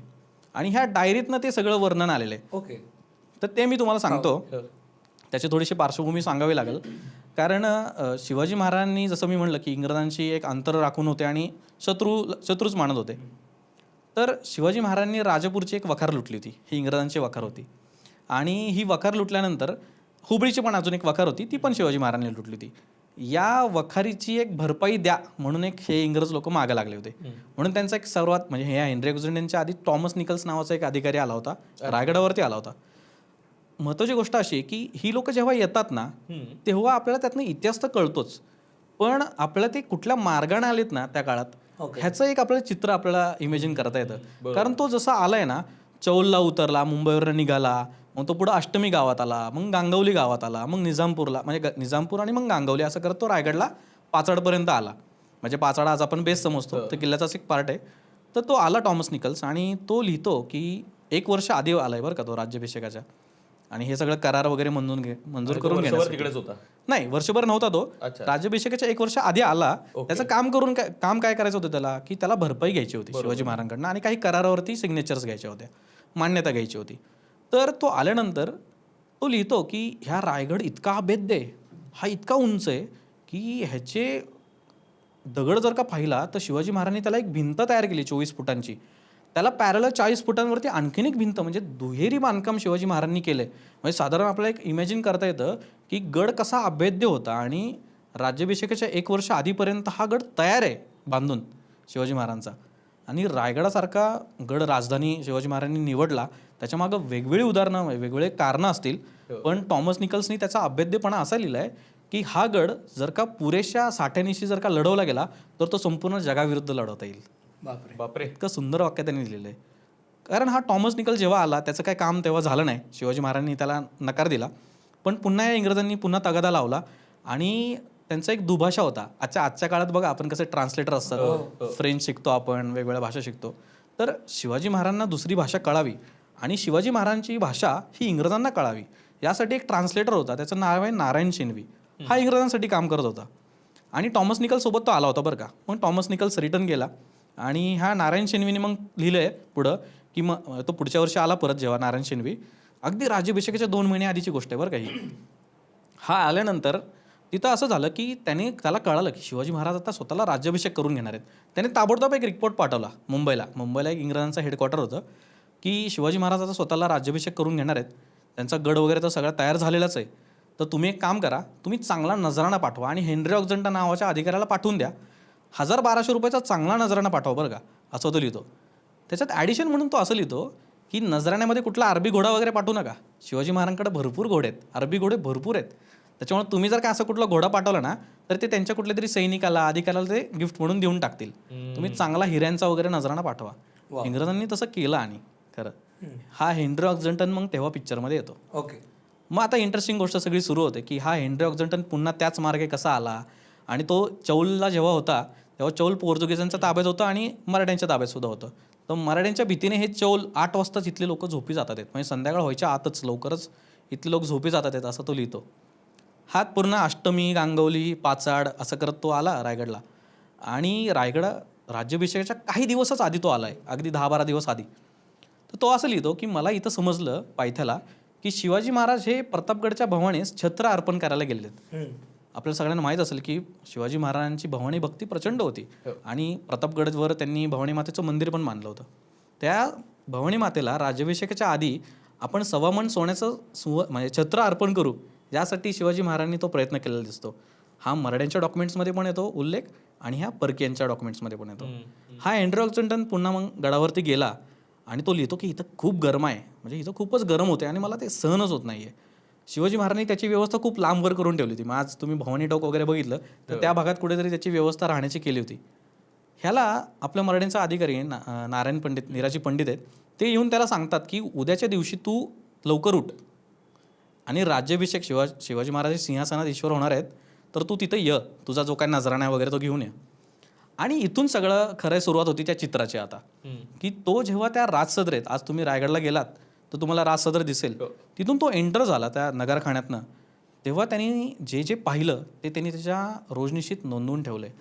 Speaker 1: आणि ह्या डायरीतनं ते सगळं वर्णन आलेलं आहे.
Speaker 2: ओके.
Speaker 1: तर ते मी तुम्हाला सांगतो. त्याची थोडीशी पार्श्वभूमी सांगावी लागेल. कारण शिवाजी महाराजांनी, जसं मी म्हणलं की इंग्रजांशी एक अंतर राखून होते आणि शत्रूच मानत होते. तर शिवाजी महाराजांनी राजापूरची एक वखार लुटली होती. ही इंग्रजांची वखार होती आणि ही वखार लुटल्यानंतर हुबळीची पण अजून एक वखार होती, ती पण शिवाजी महाराजांनी लुटली होती. या वखारीची एक भरपाई द्या म्हणून एक हे इंग्रज लोक मागं लागले होते. म्हणून त्यांचा एक सर्वात, म्हणजे हे हेनरी ऑक्झंटनच्या आधी टॉमस निकल्स नावाचा एक अधिकारी आला होता, रायगडावरती आला होता. महत्त्वाची गोष्ट अशी की ही लोक जेव्हा येतात ना, तेव्हा आपल्याला त्यातनं इतिहास तर कळतोच, पण आपल्याला ते कुठल्या मार्गाने आलेत ना त्या काळात, ह्याचं एक आपल्याला चित्र आपल्याला इमेजिन करता येतं. कारण तो जसा आलाय ना, चौलला उतरला, मुंबईवर निघाला, मग तो पुढं अष्टमी गावात आला, मग गांगवली गावात आला, मग निजामपूरला, म्हणजे निजामपूर आणि मग गांगवली, असं करत तो रायगडला पाचाडपर्यंत आला. म्हणजे पाचाड आज आपण बेस समजतो, तर किल्ल्याचाच एक पार्ट आहे. तर तो आला टॉमस निकल्स आणि तो लिहितो की 1 वर्ष आधी आलाय बरं का तो राज्याभिषेकाच्या, आणि हे सगळं करार वगैरे मंजूर करून घेण्यासाठी.
Speaker 3: तिकडेच होता?
Speaker 1: नाही, वर्षभर नव्हता तो. राज्याभिषेकाच्या 1 वर्ष आधी आला. त्याचं काम काय करायचं होतं त्याला, की त्याला भरपाई घ्यायची होती शिवाजी महाराजांकडनं आणि काही करारावरती सिग्नेचर्स घ्यायच्या होत्या, मान्यता घ्यायची होती. तर तो आल्यानंतर तो लिहितो की ह्या रायगड इतका अभेद्य आहे, हा इतका उंच आहे की ह्याचे दगड जर का पाहिला तर शिवाजी महाराजांनी त्याला एक भिंत तयार केली 24 फुटांची. त्याला पॅरल 40 फुटांवरती आणखीन एक भिंत, म्हणजे दुहेरी बांधकाम शिवाजी महाराजांनी केलंय. म्हणजे साधारण आपल्याला एक इमॅजिन करता येतं की गड कसा अभेद्य होता आणि राज्याभिषेकाच्या 1 वर्ष आधीपर्यंत हा गड तयार आहे बांधून शिवाजी महाराजांचा. आणि रायगडासारखा गड राजधानी शिवाजी महाराजांनी निवडला, त्याच्यामागं वेगवेगळी उदाहरणं, वेगवेगळे कारणं असतील, पण टॉमस निकल्सनी त्याचा अभेद्यपणा असा लिहिलाय की हा गड जर का पुरेशा साठ्यानिशी जर का लढवला गेला तर तो संपूर्ण जगाविरुद्ध लढवता येईल.
Speaker 3: बापरे.
Speaker 1: इतकं सुंदर वाक्य त्यांनी लिहिलेलं आहे. कारण हा टॉमस निकल जेव्हा आला त्याचं काय काम तेव्हा झालं नाही, शिवाजी महाराजांनी त्याला नकार दिला. पण पुन्हा या इंग्रजांनी पुन्हा तगादा लावला आणि त्यांचा एक दुभाषा होता. आजच्या काळात बघा आपण कसे ट्रान्सलेटर असतात, फ्रेंच शिकतो आपण, वेगवेगळ्या भाषा शिकतो. तर शिवाजी महाराजांना दुसरी भाषा कळावी आणि शिवाजी महाराजांची भाषा ही इंग्रजांना कळावी, यासाठी एक ट्रान्सलेटर होता, त्याचं नाव आहे नारायण शिंदवी. हा इंग्रजांसाठी काम करत होता आणि टॉमस निकल सोबत तो आला होता बरं का. मग टॉमस निकल्स रिटर्न गेला आणि ह्या नारायण शिंदवीने मग लिहिलंय पुढं की मग तो पुढच्या वर्षी आला परत जेव्हा नारायण शिंदवी, अगदी राज्याभिषेकाच्या 2 महिने आधीची गोष्ट आहे बरं का ही. हा आल्यानंतर तिथं असं झालं की त्याला कळालं की शिवाजी महाराज आता स्वतःला राज्याभिषेक करून घेणार आहेत. त्याने ताबडतोब एक रिपोर्ट पाठवला मुंबईला एक इंग्रजांचा हेडक्वार्टर होतं की शिवाजी महाराज आता स्वतःला राज्याभिषेक करून घेणार आहेत. त्यांचा गड वगैरे तर सगळा तयार झालेलाच आहे. तर तुम्ही एक काम करा, तुम्ही चांगला नजराणा पाठवा आणि हेनरी ऑक्झंटा नावाच्या अधिकाऱ्याला पाठवून द्या. 1,000-1,200 रुपयाचा चांगला नजराणा पाठवा बरं का, असं तो लिहितो. त्याच्यात ॲडिशन म्हणून तो असं लिहितो की नजराण्यामध्ये कुठला अरबी घोडा वगैरे पाठवू नका. शिवाजी महाराजांकडे भरपूर घोडे आहेत, अरबी घोडे भरपूर आहेत. त्याच्यामुळे तुम्ही जर का असं कुठला घोडा पाठवला ना तर ते त्यांच्या कुठल्या तरी सैनिकाला अधिकाऱ्याला ते गिफ्ट म्हणून देऊन टाकतील. तुम्ही चांगला हिऱ्यांचा वगैरे नजराणा पाठवा. इंग्रजांनी तसं केलं आणि खरं हा हेनरी ऑक्झंटन मग तेव्हा पिक्चरमध्ये येतो.
Speaker 2: ओके.
Speaker 1: मग आता इंटरेस्टिंग गोष्ट सगळी सुरू होते की हा हेनरी ऑक्झंटन पुन्हा त्याच मार्गे कसा आला आणि तो चौलला जेव्हा होता तेव्हा चौल पोर्तुगीजांच्या ताब्यात होतं आणि मराठ्यांच्या ताब्यात सुद्धा होतं. तर मराठ्यांच्या भीतीने हे चौल 8 वाजताच इथले लोक झोपी जातात आहेत, म्हणजे संध्याकाळ व्हायच्या आतच लवकरच इथले लोक झोपी जातात आहेत असं तो लिहितो. हा पूर्ण अष्टमी, गांगवली, पाचाड असं करत तो आला रायगडला. आणि रायगड राज्याभिषेकाच्या काही दिवसच आधी तो आला आहे, अगदी 10-12 दिवस आधी. तर तो असं लिहितो की मला इथं समजलं पायथ्याला की शिवाजी महाराज हे प्रतापगडच्या भवानीस छत्र अर्पण करायला गेलेत. आपल्याला सगळ्यांना माहीत असेल की शिवाजी महाराजांची भवानी भक्ती प्रचंड होती आणि प्रतापगडवर त्यांनी भवानी मातेचं मंदिर पण बांधलं होतं. त्या भवानी मातेला राज्याभिषेकाच्या आधी आपण 1.25 मन सोन्याचं म्हणजे छत्र अर्पण करू यासाठी शिवाजी महाराजांनी तो प्रयत्न केलेला दिसतो. हा मराठ्यांच्या डॉक्युमेंट्समध्ये पण येतो उल्लेख आणि ह्या परकीयांच्या डॉक्युमेंट्समध्ये पण येतो. हा हेनरी ऑक्झंटन पुन्हा मग गडावरती गेला आणि तो लिहितो की इथं खूप गरम आहे, म्हणजे इथं खूपच गरम होते आणि मला ते सहनच होत नाही आहे. शिवाजी महाराजांनी त्याची व्यवस्था खूप लांबवर करून ठेवली होती. मग आज तुम्ही भवानी टोक वगैरे बघितलं तर त्या भागात कुठेतरी त्याची व्यवस्था राहण्याची केली होती. ह्याला आपल्या मराठ्यांचा अधिकारी नारायण पंडित, निराजी पंडित आहेत, ते येऊन त्याला सांगतात की उद्याच्या दिवशी तू लवकर उठ आणि राज्याभिषेक शिवाजी महाराज सिंहासनात ईश्वर होणार आहेत तर तू तिथं ये, तुझा जो काय नजराणा वगैरे तो घेऊन ये. आणि इथून सगळं खरं सुरुवात होती त्या चित्राची आता की तो जेव्हा त्या राजसदरेत, आज तुम्ही रायगडला गेलात तर तुम्हाला राजसदर दिसेल, तिथून तो एंटर झाला त्या नगरखाण्यातनं, तेव्हा त्यांनी जे जे पाहिलं ते त्यांनी त्याच्या रोजनिशीत नोंदवून ठेवलं आहे.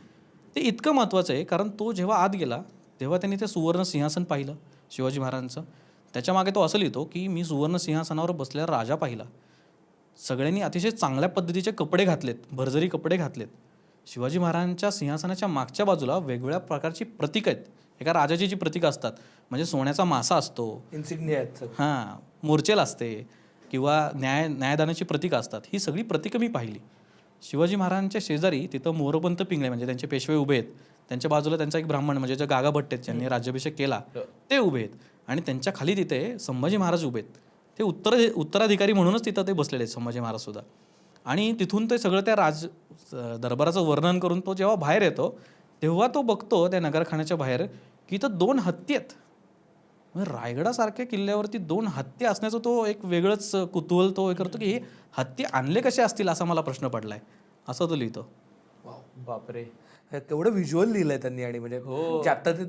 Speaker 1: ते इतकं महत्त्वाचं आहे कारण तो जेव्हा आत गेला तेव्हा त्यांनी ते सुवर्ण सिंहासन पाहिलं शिवाजी महाराजांचं. त्याच्यामागे तो असं लिहितो की मी सुवर्ण सिंहासनावर बसलेला राजा पाहिला. सगळ्यांनी अतिशय चांगल्या पद्धतीचे कपडे घातलेत, भरजरी कपडे घातलेत. शिवाजी महाराजांच्या सिंहासनाच्या मागच्या बाजूला वेगवेगळ्या प्रकारची प्रतीक आहेत. एका राजाची जी प्रतीकं असतात, म्हणजे सोन्याचा मासा असतो,
Speaker 2: इन्सिग्निया आहेत.
Speaker 1: हां, मोर्चेल असते किंवा न्यायदानाची प्रतीकं असतात. ही सगळी प्रतीकं मी पाहिली. शिवाजी महाराजांच्या शेजारी तिथं मोरपंत पिंगळे म्हणजे त्यांचे पेशवे उभे आहेत. त्यांच्या बाजूला त्यांचा एक ब्राह्मण म्हणजे जे गागा भट्ट आहेत ज्यांनी राज्याभिषेक केला ते उभे आहेत. आणि त्यांच्या खाली तिथे संभाजी महाराज उभे आहेत. ते उत्तराधिकारी म्हणूनच तिथं ते बसलेले आहेत संभाजी महाराज सुद्धा. आणि तिथून ते सगळं त्या दरबाराचं वर्णन करून तो जेव्हा बाहेर येतो तेव्हा तो बघतो त्या नगरखान्याच्या बाहेर की इथं 2 हत्ती आहेत. म्हणजे रायगडासारख्या किल्ल्यावरती 2 हत्ती असण्याचं तो एक वेगळंच कुतूहल तो हे करतो की हे हत्ती आणले कसे असतील असा मला प्रश्न पडलाय, असं तो लिहितो.
Speaker 3: बापरे,
Speaker 2: केवढं व्हिज्युअल लिहिलंय त्यांनी. आणि म्हणजे जे आता ते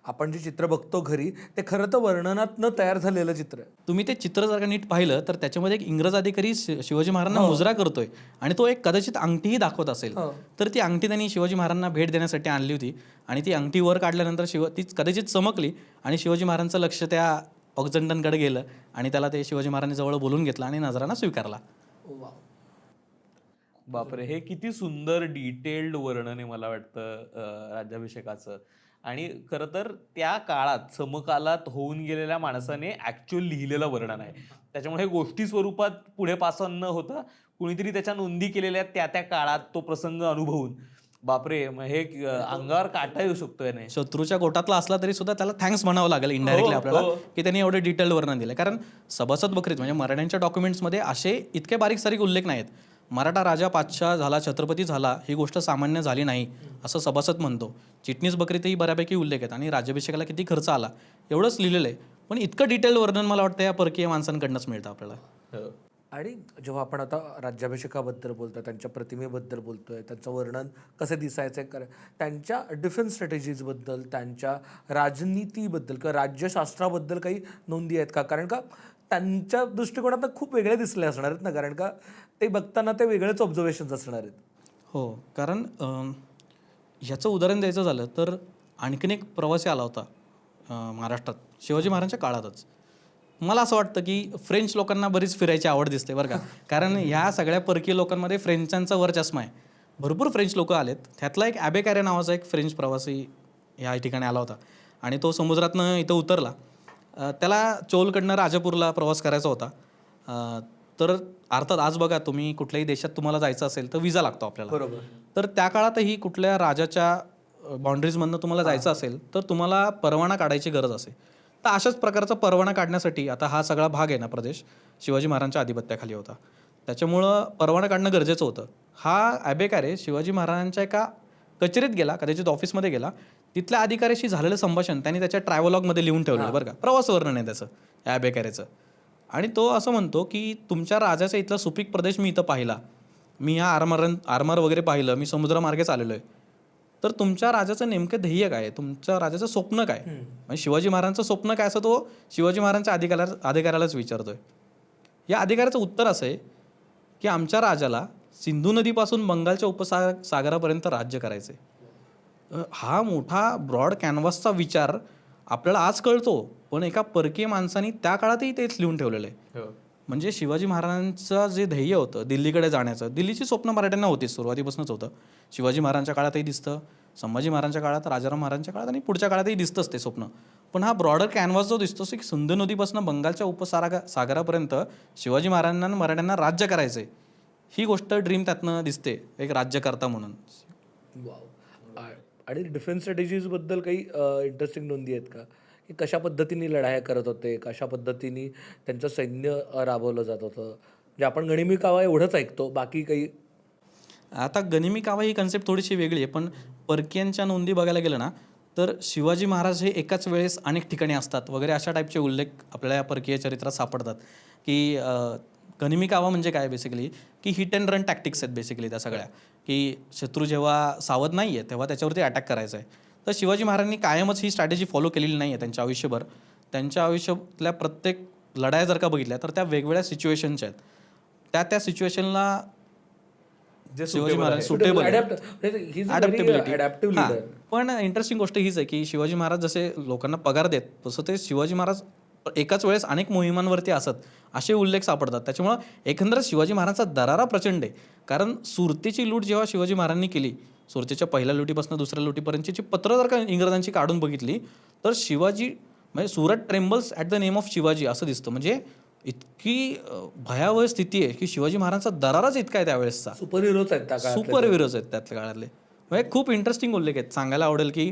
Speaker 2: आपण जे चित्र बघतो घरी ते खरं तर वर्णनातनं तयार झालेलं चित्र आहे.
Speaker 1: तुम्ही ते चित्र जर का नीट पाहिलं तर त्याच्यामध्ये एक इंग्रज अधिकारी शिवाजी महाराजांना मुजरा करतोय आणि तो एक कदाचित अंगठीही दाखवत असेल. तर ती अंगठी त्यांनी शिवाजी महाराजांना भेट देण्यासाठी आणली होती आणि ती अंगठी वर काढल्यानंतर ती कदाचित चमकली आणि शिवाजी महाराजांचं लक्ष त्या ऑक्झंटनकडे गेलं आणि त्याला ते शिवाजी महाराजांनी जवळ बोलून घेतला आणि नजराणा स्वीकारला.
Speaker 3: बापरे, हे किती सुंदर डिटेल्ड वर्णन आहे मला वाटतं राज्याभिषेकाचं. आणि खरं तर त्या काळात समकालात होऊन गेलेल्या माणसाने ऍक्च्युअल लिहिलेलं वर्णन आहे. त्याच्यामुळे हे गोष्टी स्वरूपात पुढे पास न होता कुणीतरी त्याच्या नोंदी केलेल्या त्या काळात तो प्रसंग अनुभवून, बापरे, मग हे अंगावर काटा येऊ शकतो याने.
Speaker 1: शत्रूच्या गोटातला असला तरी सुद्धा त्याला थँक्स म्हणावं लागेल इनडायरेक्टली आपल्याला की त्यांनी एवढे डिटेल्ड वर्णन दिलं. कारण सभासद बकरीत म्हणजे मराठ्यांच्या डॉक्युमेंट्समध्ये असे इतके बारीक सारीक उल्लेख नाहीत. मराठा राजा पातशाह झाला, छत्रपती झाला, ही गोष्ट सामान्य झाली नाही असं सभासद म्हणतो. चिटणीस बकरीतही बऱ्यापैकी उल्लेख आहेत आणि राज्याभिषेकाला किती खर्च आला एवढंच लिहिलेलं आहे. पण इतकं डिटेल्ड वर्णन मला वाटतं या परकीय माणसांकडनंच मिळतं आपल्याला.
Speaker 2: आणि जेव्हा आपण आता राज्याभिषेकाबद्दल बोलतोय, त्यांच्या प्रतिमेबद्दल बोलतोय, त्यांचं वर्णन कसं दिसायचं, त्यांच्या डिफेन्स स्ट्रॅटेजीजबद्दल, त्यांच्या राजनीतीबद्दल किंवा राज्यशास्त्राबद्दल काही नोंदी आहेत का? कारण का त्यांच्या दृष्टिकोनात खूप वेगळे दिसले असणार आहेत ना, कारण का ते बघताना ते वेगळेच ऑब्झर्वेशन्स असणार आहेत.
Speaker 1: हो, कारण ह्याचं उदाहरण द्यायचं झालं तर आणखीन एक प्रवासी आला होता महाराष्ट्रात शिवाजी महाराजांच्या काळातच. मला असं वाटतं की फ्रेंच लोकांना बरीच फिरायची आवड दिसते बरं का, कारण ह्या सगळ्या परकीय लोकांमध्ये फ्रेंचांचा वरचष्मा आहे. भरपूर फ्रेंच लोक आलेत. त्यातला एक ॲबेकॅरे नावाचा एक फ्रेंच प्रवासी या ठिकाणी आला होता आणि तो समुद्रातनं इथं उतरला. त्याला चौलकडनं राजापूरला प्रवास करायचा होता तर अर्थात आज बघा तुम्ही कुठल्याही देशात तुम्हाला जायचं असेल तर विजा लागतो आपल्याला.
Speaker 2: बरोबर.
Speaker 1: तर त्या काळातही कुठल्या राजाच्या बाउंड्रीजमधनं तुम्हाला जायचं असेल तर तुम्हाला परवाना काढायची गरज असे. तर अशाच प्रकारचा परवाना काढण्यासाठी आता हा सगळा भाग आहे ना प्रदेश शिवाजी महाराजांच्या अधिपत्याखाली होता. त्याच्यामुळं परवाना काढणं गरजेचं होतं. हा ॲबेकारे शिवाजी महाराजांच्या एका कचेरीत गेला, कदाचित ऑफिसमध्ये गेला. तिथल्या अधिकाऱ्याशी झालेलं संभाषण त्यांनी त्याच्या ट्रॅव्हलॉगमध्ये लिहून ठेवलेलं बरं का, प्रवास वर्णन आहे त्याचं ॲबेकारेचं. आणि तो असं म्हणतो की तुमच्या राजाचा इथला सुपीक प्रदेश मी इथं पाहिला, मी ह्या आरमार वगैरे पाहिलं, मी समुद्रामार्गेच आलेलो आहे. तर तुमच्या राजाचं नेमकं ध्येय काय, तुमच्या राजाचं स्वप्न काय, म्हणजे शिवाजी महाराजांचं स्वप्न काय असं तो शिवाजी महाराजांच्या अधिकाऱ्यालाच विचारतोय. या अधिकाऱ्याचं उत्तर असं आहे की आमच्या राजाला सिंधू नदीपासून बंगालच्या उपसागरापर्यंत राज्य करायचं आहे. हा मोठा ब्रॉड कॅनव्हासचा विचार आपल्याला आज कळतो, पण एका परकीय माणसाने त्या काळातही तेच लिहून ठेवलेलं आहे. म्हणजे शिवाजी महाराजांचं जे ध्येय होतं दिल्लीकडे जाण्याचं, दिल्लीची स्वप्न मराठ्यांना होतीच, सुरुवातीपासूनच होतं. शिवाजी महाराजांच्या काळातही दिसतं, संभाजी महाराजांच्या काळात, राजाराम महाराजांच्या काळात आणि पुढच्या काळातही दिसतंच ते स्वप्न. पण हा ब्रॉडर कॅनव्हास जो दिसतो की सिंधू नदीपासून बंगालच्या सागरापर्यंत शिवाजी महाराजांना आणि मराठ्यांना राज्य करायचं आहे, ही गोष्ट ड्रीम त्यातनं दिसते एक राज्यकर्ता म्हणून.
Speaker 2: वाव. आणि डिफेन्स स्ट्रॅटेजीजबद्दल काही इंटरेस्टिंग नोंदी आहेत का, की कशा पद्धतीने लढाया करत होते, कशा पद्धतीने त्यांचं सैन्य राबवलं जात होतं. म्हणजे आपण गनिमी कावा एवढंच ऐकतो, बाकी काही.
Speaker 1: आता गनिमी कावा ही कन्सेप्ट थोडीशी वेगळी आहे, पण परकीयांच्या नोंदी बघायला गेलं ना तर शिवाजी महाराज हे एकाच वेळेस अनेक ठिकाणी असतात वगैरे अशा टाईपचे उल्लेख आपल्याला या परकीय चरित्रात सापडतात. की गनिमी कावा म्हणजे काय बेसिकली, की हिट अँड रन टॅक्टिक्स आहेत बेसिकली त्या सगळ्या, की शत्रू जेव्हा सावध नाही आहे तेव्हा त्याच्यावरती अटॅक करायचा आहे. तर शिवाजी महाराजांनी कायमच ही स्ट्रॅटेजी फॉलो केलेली नाही आहे त्यांच्या आयुष्यभर. त्यांच्या आयुष्यातल्या प्रत्येक लढाया जर का बघितल्या तर त्या वेगवेगळ्या सिच्युएशनच्या आहेत, त्या सिच्युएशनला
Speaker 3: जे
Speaker 1: Shivaji Maharaj suitable adaptive leader. पण इंटरेस्टिंग गोष्ट हीच आहे की शिवाजी महाराज जसे लोकांना पगार देत तसं ते शिवाजी महाराज एकाच वेळेस अनेक मोहिमांवरती असत असे उल्लेख सापडतात. त्याच्यामुळं एकंदरच शिवाजी महाराजांचा दरारा प्रचंड आहे. कारण सुरतेची लूट जेव्हा शिवाजी महाराजांनी केली, सुरतेच्या पहिल्या लुटीपासून दुसऱ्या लुटीपर्यंतची पत्र जर का इंग्रजांची काढून बघितली तर शिवाजी म्हणजे Surat trembles at the name of Shivaji असं दिसतं. म्हणजे इतकी भयावह स्थिती आहे की शिवाजी महाराजांचा दराराच इतका आहे त्यावेळेसचा.
Speaker 2: सुपर हिरोज आहेत त्या काळातले.
Speaker 1: सुपर हिरोज आहेत त्यातल्या काळातले. म्हणजे खूप इंटरेस्टिंग उल्लेख आहेत. सांगायला आवडेल की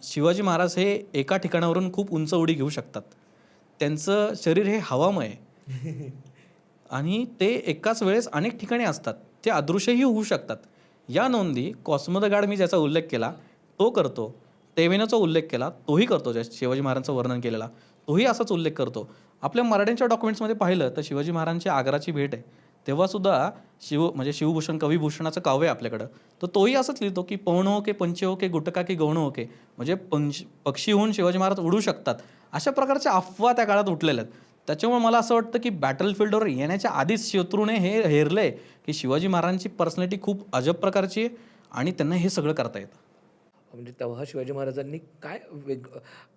Speaker 1: शिवाजी महाराज हे एका ठिकाणावरून खूप उंच उडी घेऊ शकतात. त्यांचं शरीर हे हवामय आहे आणि ते एकाच वेळेस अनेक ठिकाणी असतात, ते अदृश्यही होऊ शकतात. या नोंदी कॉस्मो द गार्ड मी ज्याचा उल्लेख केला तो करतो, टेवेनाचा उल्लेख केला तोही करतो, ज्या शिवाजी महाराजांचं वर्णन केलेला तोही असाच उल्लेख करतो. आपल्या मराठ्यांच्या डॉक्युमेंट्समध्ये पाहिलं तर शिवाजी महाराजांची आग्राची भेट आहे तेव्हासुद्धा म्हणजे शिवभूषण कविभूषणाचं काव्य आहे आपल्याकडं, तर तोही असंच लिहितो की पवण हो के पंचे हो के गुटका की गौण हो के, म्हणजे पक्षी होऊन शिवाजी महाराज उडू शकतात. अशा प्रकारच्या अफवा त्या काळात उठलेल्या आहेत. त्याच्यामुळे मला असं वाटतं की बॅटलफील्डवर येण्याच्या आधीच शत्रूने हे हेरलंय की शिवाजी महाराजांची पर्सनॅलिटी खूप अजब प्रकारची आहे आणि त्यांना हे सगळं करता येतं.
Speaker 2: म्हणजे तेव्हा शिवाजी महाराजांनी काय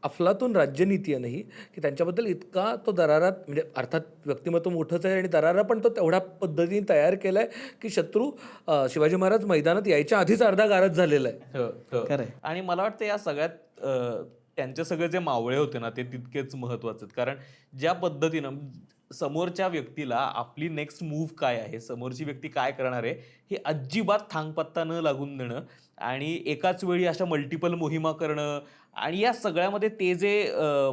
Speaker 2: अफलातून राज्यनीती आहे नाही की त्यांच्याबद्दल इतका तो दरारात, म्हणजे अर्थात व्यक्तिमत्व मोठंच आहे आणि दरारा पण तो तेवढ्या पद्धतीने तयार केला आहे की शत्रू शिवाजी महाराज मैदानात यायच्या आधीच अर्धा गारद झालेला आहे.
Speaker 1: खरं.
Speaker 3: आणि मला वाटतं या सगळ्यात त्यांचे सगळे जे मावळे होते ना ते तितकेच महत्वाचे आहेत. कारण ज्या पद्धतीनं समोरच्या व्यक्तीला आपली नेक्स्ट मूव्ह काय आहे, समोरची व्यक्ती काय करणार आहे हे अजिबात थांगपत्ता न लागून देणं आणि एकाच वेळी अशा मल्टिपल मोहिमा करणं आणि या सगळ्यामध्ये ते जे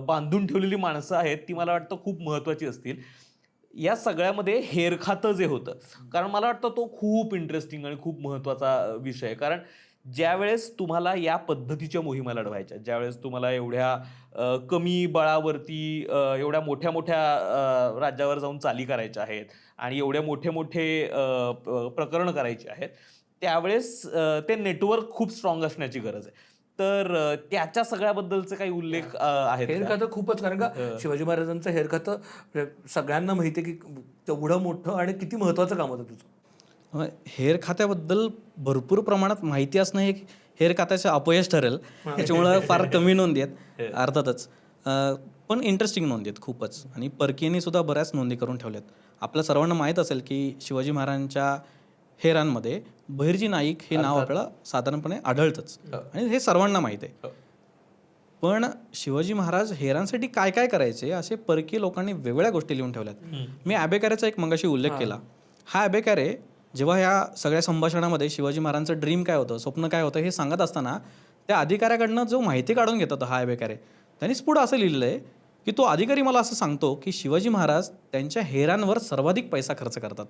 Speaker 3: बांधून ठेवलेली माणसं आहेत ती मला वाटतं खूप महत्त्वाची असतील. या सगळ्यामध्ये हेरखातं जे होतं, कारण मला वाटतं तो खूप इंटरेस्टिंग आणि खूप महत्त्वाचा विषय आहे. कारण ज्यावेळेस तुम्हाला या पद्धतीच्या मोहिमा लढवायच्या, ज्यावेळेस तुम्हाला एवढ्या कमी बळावरती एवढ्या मोठ्या मोठ्या राज्यावर जाऊन चाली करायच्या आहेत आणि एवढे मोठे मोठे प्रकरण करायची आहेत, त्यावेळेस ते नेटवर्क खूप स्ट्रॉंग असण्याची गरज आहे. तर त्याच्या सगळ्याबद्दलचे काही उल्लेख आहेत.
Speaker 2: हेरखातं खूपच, कारण का शिवाजी महाराजांचं हेरखातं सगळ्यांना माहिती आहे की तेवढं मोठं आणि किती महत्त्वाचं काम होतं तुझं.
Speaker 1: हेर खात्याबद्दल भरपूर प्रमाणात माहिती असणं हे हेर खात्याचं अपयश ठरेल, त्याच्यामुळं फार कमी नोंदी आहेत अर्थातच, पण इंटरेस्टिंग नोंदी आहेत खूपच. आणि परकीयांनी सुद्धा बऱ्याच नोंदी करून ठेवल्यात. आपल्या सर्वांना माहीत असेल की शिवाजी महाराजांच्या हेरांमध्ये बहिर्जी नाईक हे नाव आपल्याला साधारणपणे आढळतंच आणि हे सर्वांना माहीत आहे. पण शिवाजी महाराज हेरांसाठी काय काय करायचे असे परकीय लोकांनी वेगवेगळ्या गोष्टी लिहून ठेवल्यात. मी ॲबेकारेचा एक मगाशी उल्लेख केला. हा ॲबेकारे जेव्हा ह्या सगळ्या संभाषणामध्ये शिवाजी महाराजांचं ड्रीम काय होतं, स्वप्न काय होतं हे सांगत असताना त्या अधिकाऱ्याकडनं जो माहिती काढून घेत होता हा ॲबेकारे, त्यांनीच पुढं असं लिहिलं आहे की तो अधिकारी मला असं सांगतो की शिवाजी महाराज त्यांच्या हेरांवर सर्वाधिक पैसा खर्च करतात.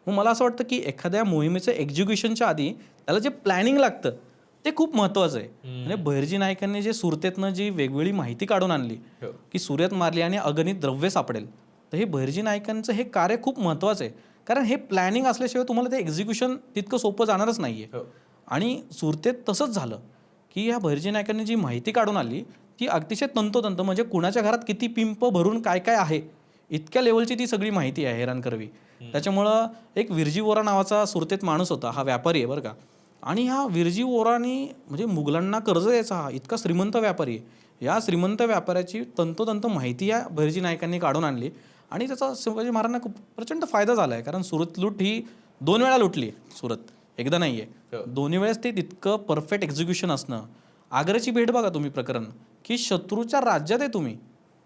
Speaker 1: मग मला असं वाटतं की एखाद्या मोहिमेचं एक्झिक्युशनच्या आधी त्याला जे प्लॅनिंग लागतं ते खूप महत्त्वाचं आहे. म्हणजे बहिर्जी नायकांनी जे सुरतेतनं जी वेगवेगळी माहिती काढून आणली की सुरत मारली आणि अगणित द्रव्य सापडेल, तर हे बहिर्जी नायकांचं हे कार्य खूप महत्त्वाचं आहे. कारण हे प्लॅनिंग असल्याशिवाय तुम्हाला ते एक्झिक्युशन तितकं सोपं जाणारच नाही आहे. आणि सुरतेत तसंच झालं की या बहिर्जी नायकांनी जी माहिती काढून आणली ती अतिशय तंतोतंत, म्हणजे कुणाच्या घरात किती पिंप भरून काय काय आहे इतक्या लेवलची ती सगळी माहिती आहे हेरांकरवी. त्याच्यामुळं एक विरजी वोरा नावाचा सुरतेत माणूस होता, हा व्यापारी आहे बरं का. आणि ह्या विरजी वोरानी म्हणजे मुघलांना कर्ज द्यायचा हा इतका श्रीमंत व्यापारी आहे. या श्रीमंत व्यापाऱ्याची तंतोतंत माहिती या बहिर्जी नायकांनी काढून आणली आणि त्याचा शिवाजी महाराजांना खूप प्रचंड फायदा झाला आहे. कारण सुरत लूट ही 2 वेळा लुटली सुरत, एकदा नाही आहे. दोन्ही वेळेस ते तितकं परफेक्ट एक्झिक्युशन असणं. आग्र्याची भेट बघा तुम्ही प्रकरण, की शत्रूच्या राज्यात आहे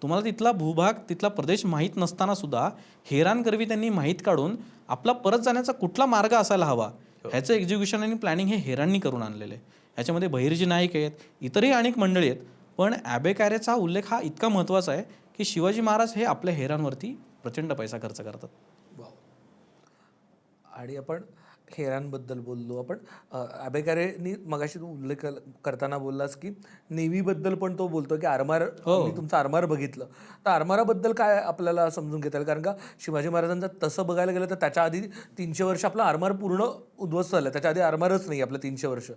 Speaker 1: तुम्हाला तिथला भूभाग तिथला प्रदेश माहीत नसताना सुद्धा हेरांकरवी त्यांनी माहीत काढून आपला परत जाण्याचा कुठला मार्ग असायला हवा ह्याचं एक्झिक्युशन आणि प्लॅनिंग हे हेरांनी करून आणलेलं आहे. ह्याच्यामध्ये बहिर्जी नाईक आहेत, इतरही अनेक मंडळी आहेत. पण ॲबेकारेचा उल्लेख हा इतका महत्त्वाचा आहे की शिवाजी महाराज हे आपल्या हेरांवरती प्रचंड पैसा खर्च करतात.
Speaker 2: आणि आपण हेरांबद्दल बोललो, आपण ॲबेकारेनी मगाशी तू उल्लेख करताना बोललास की नेव्हीबद्दल पण तो बोलतो की आरमार, मी तुमचं आरमार बघितलं. तर आरमाराबद्दल काय आपल्याला समजून घेता येईल? कारण का शिवाजी महाराजांचं तसं बघायला गेलं तर त्याच्या आधी 300 वर्ष आपलं आरमार पूर्ण उद्ध्वस्त झालं, त्याच्या आधी आरमारच नाही आपलं 300 वर्ष.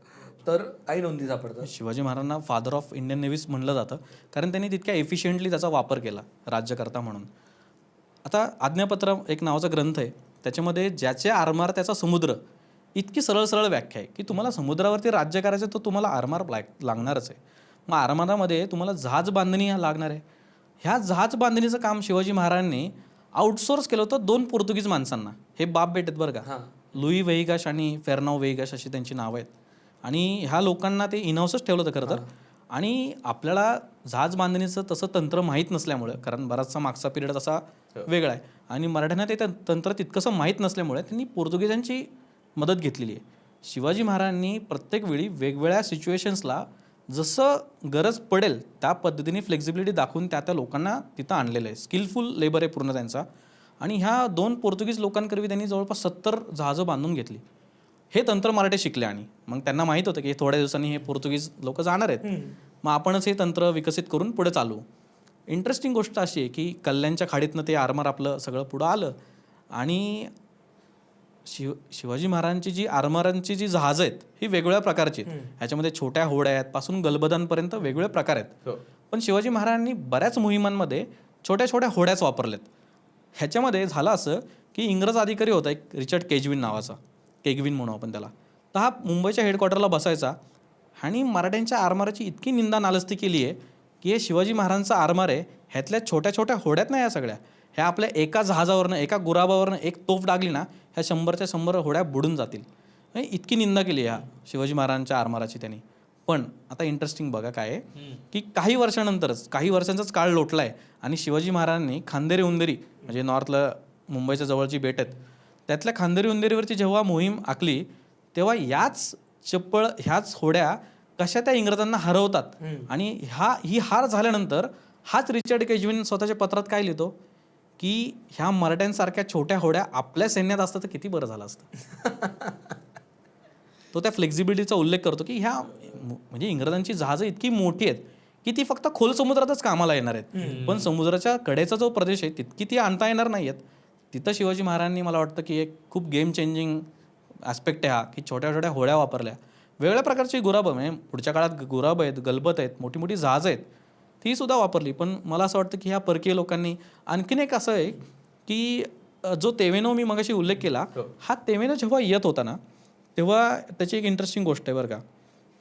Speaker 2: तर काही नोंदी सापडतात.
Speaker 1: शिवाजी महाराजांना फादर ऑफ इंडियन नेव्हीज म्हणलं जातं कारण त्यांनी तितक्या एफिशियंटली त्याचा वापर केला राज्यकर्ता म्हणून. आता आज्ञापत्र एक नावाचा ग्रंथ आहे, त्याच्यामध्ये ज्याचे आरमार त्याचा समुद्र इतकी सरळ सरळ व्याख्या आहे की तुम्हाला समुद्रावरती राज्य करायचं तर तुम्हाला आरमार लागणारच आहे. मग आरमारामध्ये तुम्हाला जहाज बांधणी लागणार आहे. ह्या जहाज बांधणीचं काम शिवाजी महाराजांनी आउटसोर्स केलं होतं 2 पोर्तुगीज माणसांना. हे बाप बेट आहेत बरं का, लुई वेहिगाश आणि फेर्नाओ वेहिगाश अशी त्यांची नावं आहेत. आणि ह्या लोकांना ते इनहाऊसच ठेवलं होतं खरं तर. आणि आपल्याला जहाज बांधणीचं तसं तंत्र माहीत नसल्यामुळं, कारण बराचसा मागचा पिरियड तसा वेगळा आहे आणि मराठ्यांना ते तंत्र तितकंसं माहीत नसल्यामुळे त्यांनी पोर्तुगीजांची मदत घेतलेली आहे. शिवाजी महाराजांनी प्रत्येक वेळी वेगवेगळ्या सिच्युएशन्सला जसं गरज पडेल त्या पद्धतीने फ्लेक्झिबिलिटी दाखवून त्या लोकांना तिथं आणलेलं आहे. स्किलफुल लेबर आहे पूर्ण त्यांचा. आणि ह्या 2 पोर्तुगीज लोकांकरवी त्यांनी जवळपास 70 जहाजं बांधून घेतली. हे तंत्र मराठी शिकले आणि मग त्यांना माहीत होतं की थोड्या दिवसांनी हे पोर्तुगीज लोक जाणार आहेत, मग आपणच हे तंत्र विकसित करून पुढे चालू. इंटरेस्टिंग गोष्ट अशी आहे की कल्याणच्या खाडीतनं ते आरमार आपलं सगळं पुढं आलं आणि शिवाजी महाराजांची जी आरमारांची जी जहाजं आहेत ही वेगवेगळ्या प्रकारची आहेत. ह्याच्यामध्ये छोट्या होड्या आहेत पासून गलबदांपर्यंत वेगवेगळे प्रकार आहेत. पण शिवाजी महाराजांनी बऱ्याच मोहिमांमध्ये छोट्या छोट्या होड्याच वापरल्यात. ह्याच्यामध्ये झालं असं की इंग्रज अधिकारी होता एक रिचर्ड केजविन नावाचा, केगविन म्हणू आपण त्याला. तर हा मुंबईच्या हेडक्वार्टरला बसायचा आणि मराठ्यांच्या आरमाराची इतकी निंदा नालस्ती केली आहे की हे शिवाजी महाराजांचा आरमार आहे, ह्यातल्या छोट्या छोट्या होड्यात नाही या सगळ्या, ह्या आपल्या एका जहाजावरनं एका गुराबावरनं एक तोफ डागली ना ह्या 100च्या 100 होड्या बुडून जातील. इतकी निंदा केली ह्या शिवाजी महाराजांच्या आरमाराची त्यांनी. पण आता इंटरेस्टिंग बघा काय आहे की काही वर्षांचाच काळ लोटला आहे आणि शिवाजी महाराजांनी खांदेरी उंदेरी म्हणजे नॉर्थला मुंबईच्या जवळची बेट आहेत त्यातल्या खांदेरी उंदेरीवरची जेव्हा मोहीम आखली तेव्हा ह्याच होड्या कशा त्या इंग्रजांना हरवतात. आणि ही हार झाल्यानंतर हाच रिचर्ड केजविन स्वतःच्या पत्रात काय लिहितो की ह्या मराठ्यांसारख्या छोट्या होड्या आपल्या सैन्यात असतं तर किती बरं झालं असतं. तो त्या फ्लेक्झिबिलिटीचा उल्लेख करतो की ह्या म्हणजे इंग्रजांची जहाजं इतकी मोठी आहेत की ती फक्त खोल समुद्रातच कामाला येणार आहेत, पण समुद्राच्या कडेचा जो प्रदेश आहे तितकी ती आणता येणार नाही आहेत. तिथं शिवाजी महाराजांनी मला वाटतं की एक खूप गेम चेंजिंग ॲस्पेक्ट आहे हा की छोट्या छोट्या होड्या वापरल्या, वेगवेगळ्या प्रकारची गुराबं म्हणजे पुढच्या काळात गुराबं आहेत, गलबत आहेत, मोठी मोठी जहाजं आहेत ती सुद्धा वापरली. पण मला असं वाटतं की ह्या परकीय लोकांनी आणखीन एक असं आहे की जो तेवेनो मी मगाशी उल्लेख केला, हा तेवेनो जेव्हा येत होता ना तेव्हा त्याची एक इंटरेस्टिंग गोष्ट आहे बरं का.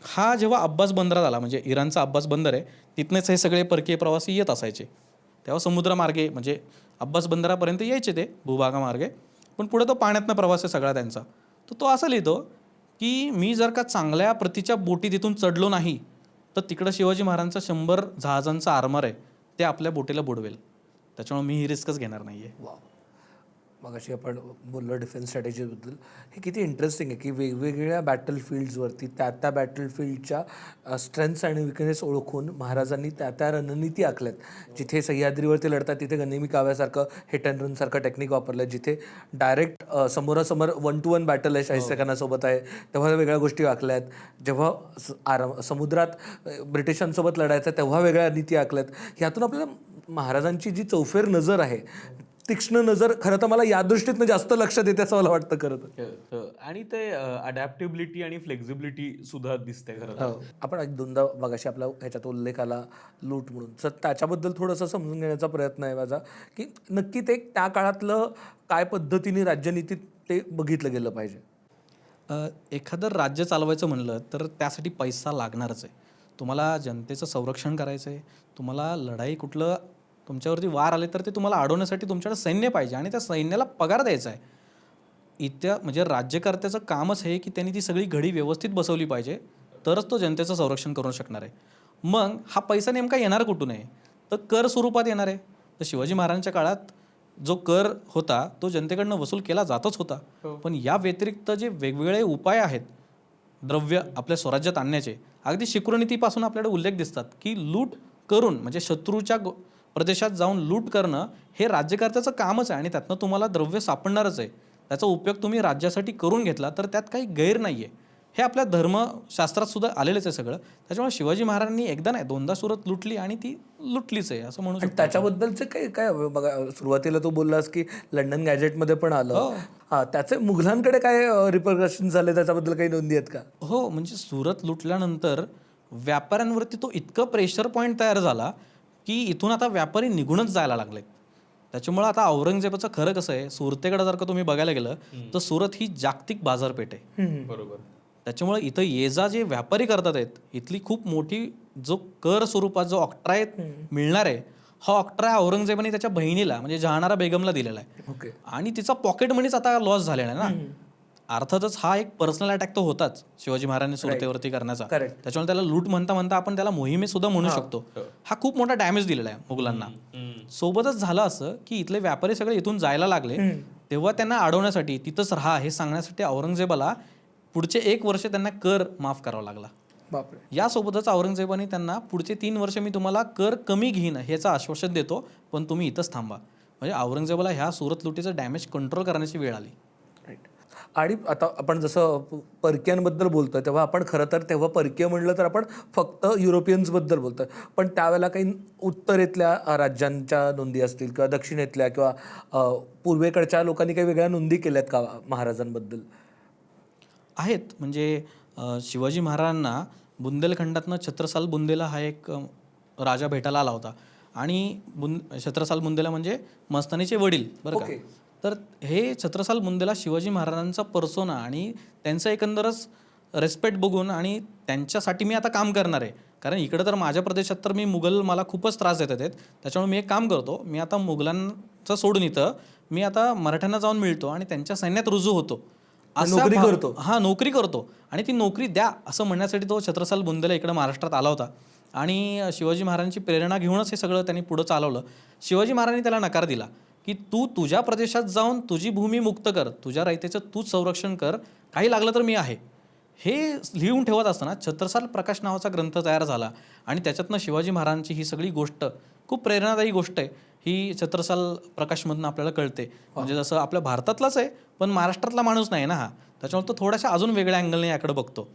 Speaker 1: हा जेव्हा अब्बास बंदरात आला, म्हणजे इराणचा अब्बास बंदर आहे, तिथनेच हे सगळे परकीय प्रवासी येत असायचे. तेव्हा समुद्रमार्गे म्हणजे अब्बास बंदरापर्यंत यायचे ते भूभागामार्गे, पण पुढे तो पाण्यातनं प्रवास आहे सगळा त्यांचा. तर तो असं लिहितो की मी जर का चांगल्या प्रतीच्या बोटी तिथून चढलो नाही तर तिकडं शिवाजी महाराजांचं 100 जहाजांचं आर्मर आहे ते आपल्या बोटीला बुडवेल. त्याच्यामुळे मी ही रिस्कच घेणार नाही आहे.
Speaker 2: वा, मग अशी आपण बोललो डिफेन्स स्ट्रॅटेजीबद्दल. हे किती इंटरेस्टिंग आहे की वेगवेगळ्या बॅटल फील्ड्सवरती त्या बॅटल फील्डच्या स्ट्रेंथ्स आणि विकनेस ओळखून महाराजांनी त्या रणनीती आखल्यात. जिथे सह्याद्रीवरती लढतात तिथे गनिमी काव्यासारखं हिट अँड रनसारखं टेक्निक वापरलं. जिथे डायरेक्ट समोरासमोर 1 to 1 बॅटल आहे शाहिस्ते खानासोबत आहे तेव्हा वेगळ्या गोष्टी आखल्यात. जेव्हा समुद्रात ब्रिटिशांसोबत लढायचं तेव्हा वेगळ्या नीती आखल्यात. ह्यातून आपल्याला महाराजांची जी चौफेर नजर आहे, तीक्ष्ण नजर, खरं तर मला या दृष्टीतनं जास्त लक्षात येते असं मला वाटतं खरं तर.
Speaker 3: आणि ते अडॅप्टेबिलिटी आणि फ्लेक्झिबिलिटी सुद्धा दिसते खरं तर.
Speaker 2: आपण एक दोनदा बघाशी आपला ह्याच्यात उल्लेख आला लूट म्हणून, तर त्याच्याबद्दल थोडंसं समजून घेण्याचा प्रयत्न आहे माझा की नक्की ते त्या काळातलं काय पद्धतीने राज्यनीतीत ते बघितलं गेलं पाहिजे.
Speaker 1: एखादं राज्य चालवायचं म्हणलं तर त्यासाठी पैसा लागणारच आहे. तुम्हाला जनतेचं संरक्षण करायचं आहे, तुम्हाला लढाई कुठलं तुमच्यावरती वार आले तर ते तुम्हाला अडवण्यासाठी तुमच्याकडे सैन्य पाहिजे आणि त्या सैन्याला पगार द्यायचा आहे. म्हणजे राज्यकर्त्याचं कामच हे की त्यांनी ती सगळी घडी व्यवस्थित बसवली पाहिजे, तरच तो जनतेचं संरक्षण करू शकणार आहे. मग हा पैसा नेमका येणार कुठून आहे? तर कर स्वरूपात येणार आहे. तर शिवाजी महाराजांच्या काळात जो कर होता तो जनतेकडनं वसूल केला जातच होता. पण या व्यतिरिक्त जे वेगवेगळे उपाय आहेत द्रव्य आपल्या स्वराज्यात आणण्याचे, अगदी शिकुरनीतीपासून आपल्याला उल्लेख दिसतात की लूट करून म्हणजे शत्रूच्या प्रदेशात जाऊन लूट करणं हे राज्यकर्त्याचं कामच आहे आणि त्यातनं तुम्हाला द्रव्य सापडणारच आहे. त्याचा उपयोग तुम्ही राज्यासाठी करून घेतला तर त्यात काही गैर नाही आहे. हे आपल्या धर्मशास्त्रात सुद्धा आलेलंच आहे सगळं. त्याच्यामुळे शिवाजी महाराजांनी एकदा नाही 2दा सुरत लुटली आणि ती लुटलीच आहे असं म्हणू शकतो.
Speaker 2: त्याच्याबद्दलचे काय काय बघा, सुरुवातीला तू बोललास की लंडन गॅजेटमध्ये पण आलं. त्याचे मुघलांकडे काय रिपरकशन झाले त्याच्याबद्दल काही नोंदी आहेत का?
Speaker 1: हो, म्हणजे सुरत लुटल्यानंतर व्यापाऱ्यांवरती तो इतकं प्रेशर पॉईंट तयार झाला की इथून आता व्यापारी निघूनच जायला लागलेत. त्याच्यामुळे आता औरंगजेबाचं खरं कसं आहे, सुरतेकडे जर का तुम्ही बघायला गेलं तर सुरत ही जागतिक बाजारपेठ आहे.
Speaker 3: बरोबर.
Speaker 1: त्याच्यामुळे इथं ये जा जे व्यापारी करतात आहेत इथली खूप मोठी जो कर स्वरूपात जो ऑक्ट्राय मिळणार आहे, हा ऑक्ट्राय औरंगजेबाने त्याच्या बहिणीला म्हणजे जहानारा बेगमला दिलेला आहे.
Speaker 2: ओके.
Speaker 1: आणि तिचा पॉकेट मनीच आता लॉस झालेला आहे ना. अर्थातच हा एक पर्सनल अटॅक तर होताच शिवाजी महाराजांनी सुरतेवरती करण्याचा. त्याच्यामुळे त्याला लूट म्हणता म्हणता आपण त्याला मोहिमे सुद्धा म्हणू शकतो. हा खूप मोठा डॅमेज दिलेला आहे मुघलांना. सोबतच झालं असं की इथले व्यापारी सगळे इथून जायला लागले, तेव्हा त्यांना अडवण्यासाठी तिथंच राहा हे सांगण्यासाठी औरंगजेबाला पुढचे 1 वर्ष त्यांना कर माफ करावा लागला.
Speaker 2: बापरे.
Speaker 1: यासोबतच औरंगजेबाने त्यांना पुढचे 3 वर्ष मी तुम्हाला कर कमी घेईन ह्याचं आश्वासन देतो, पण तुम्ही इथंच थांबा. म्हणजे औरंगजेबाला ह्या सुरत लुटीचं डॅमेज कंट्रोल करण्याची वेळ आली.
Speaker 2: राईट. आणि आता आपण जसं परकीयांबद्दल बोलतोय तेव्हा आपण खरं तर तेव्हा परकीय म्हणलं तर आपण फक्त युरोपियन्सबद्दल बोलतोय, पण त्यावेळेला काही उत्तरेतल्या राज्यांच्या नोंदी असतील किंवा दक्षिणेतल्या किंवा पूर्वेकडच्या लोकांनी काही वेगळ्या नोंदी केल्यात का महाराजांबद्दल?
Speaker 1: आहेत. म्हणजे शिवाजी महाराजांना बुंदेलखंडातनं छत्रसाल बुंदेला हा एक राजा भेटायला आला होता आणि छत्रसाल बुंदेला म्हणजे मस्तानीचे वडील बरं का. तर हे छत्रसाल बुंदेला शिवाजी महाराजांचा पर्सोना आणि त्यांचं एकंदरच रेस्पेक्ट बघून आणि त्यांच्यासाठी मी आता काम करणार आहे, कारण इकडं तर माझ्या प्रदेशात तर मुघल मला खूपच त्रास देतात आहेत. त्याच्यामुळे मी एक काम करतो, मी आता मुघलांचं सोडून इथं मी आता मराठ्यांना जाऊन मिळतो आणि त्यांच्या सैन्यात रुजू होतो,
Speaker 2: नोकरी करतो.
Speaker 1: हां, नोकरी करतो आणि ती नोकरी द्या असं म्हणण्यासाठी तो छत्रसाल बुंदेला इकडं महाराष्ट्रात आला होता. आणि शिवाजी महाराजांची प्रेरणा घेऊनच हे सगळं त्यांनी पुढं चालवलं. शिवाजी महाराजांनी त्याला नकार दिला की तू तुझ्या प्रदेशात जाऊन तुझी भूमी मुक्त कर, तुझ्या रयतेचं तूच संरक्षण कर, काही लागलं तर मी आहे. हे लिहून ठेवत असताना छत्रसाल प्रकाश नावाचा ग्रंथ तयार झाला आणि त्याच्यातनं शिवाजी महाराजांची ही सगळी गोष्ट खूप प्रेरणादायी गोष्ट आहे ही छत्रसाल प्रकाशमधनं आपल्याला कळते. म्हणजे जसं आपल्या भारतातलाच आहे पण महाराष्ट्रातला माणूस नाही ना हा, त्याच्यामुळे तो थोड्याशा अजून वेगळ्या अँगलने याकडे बघतो.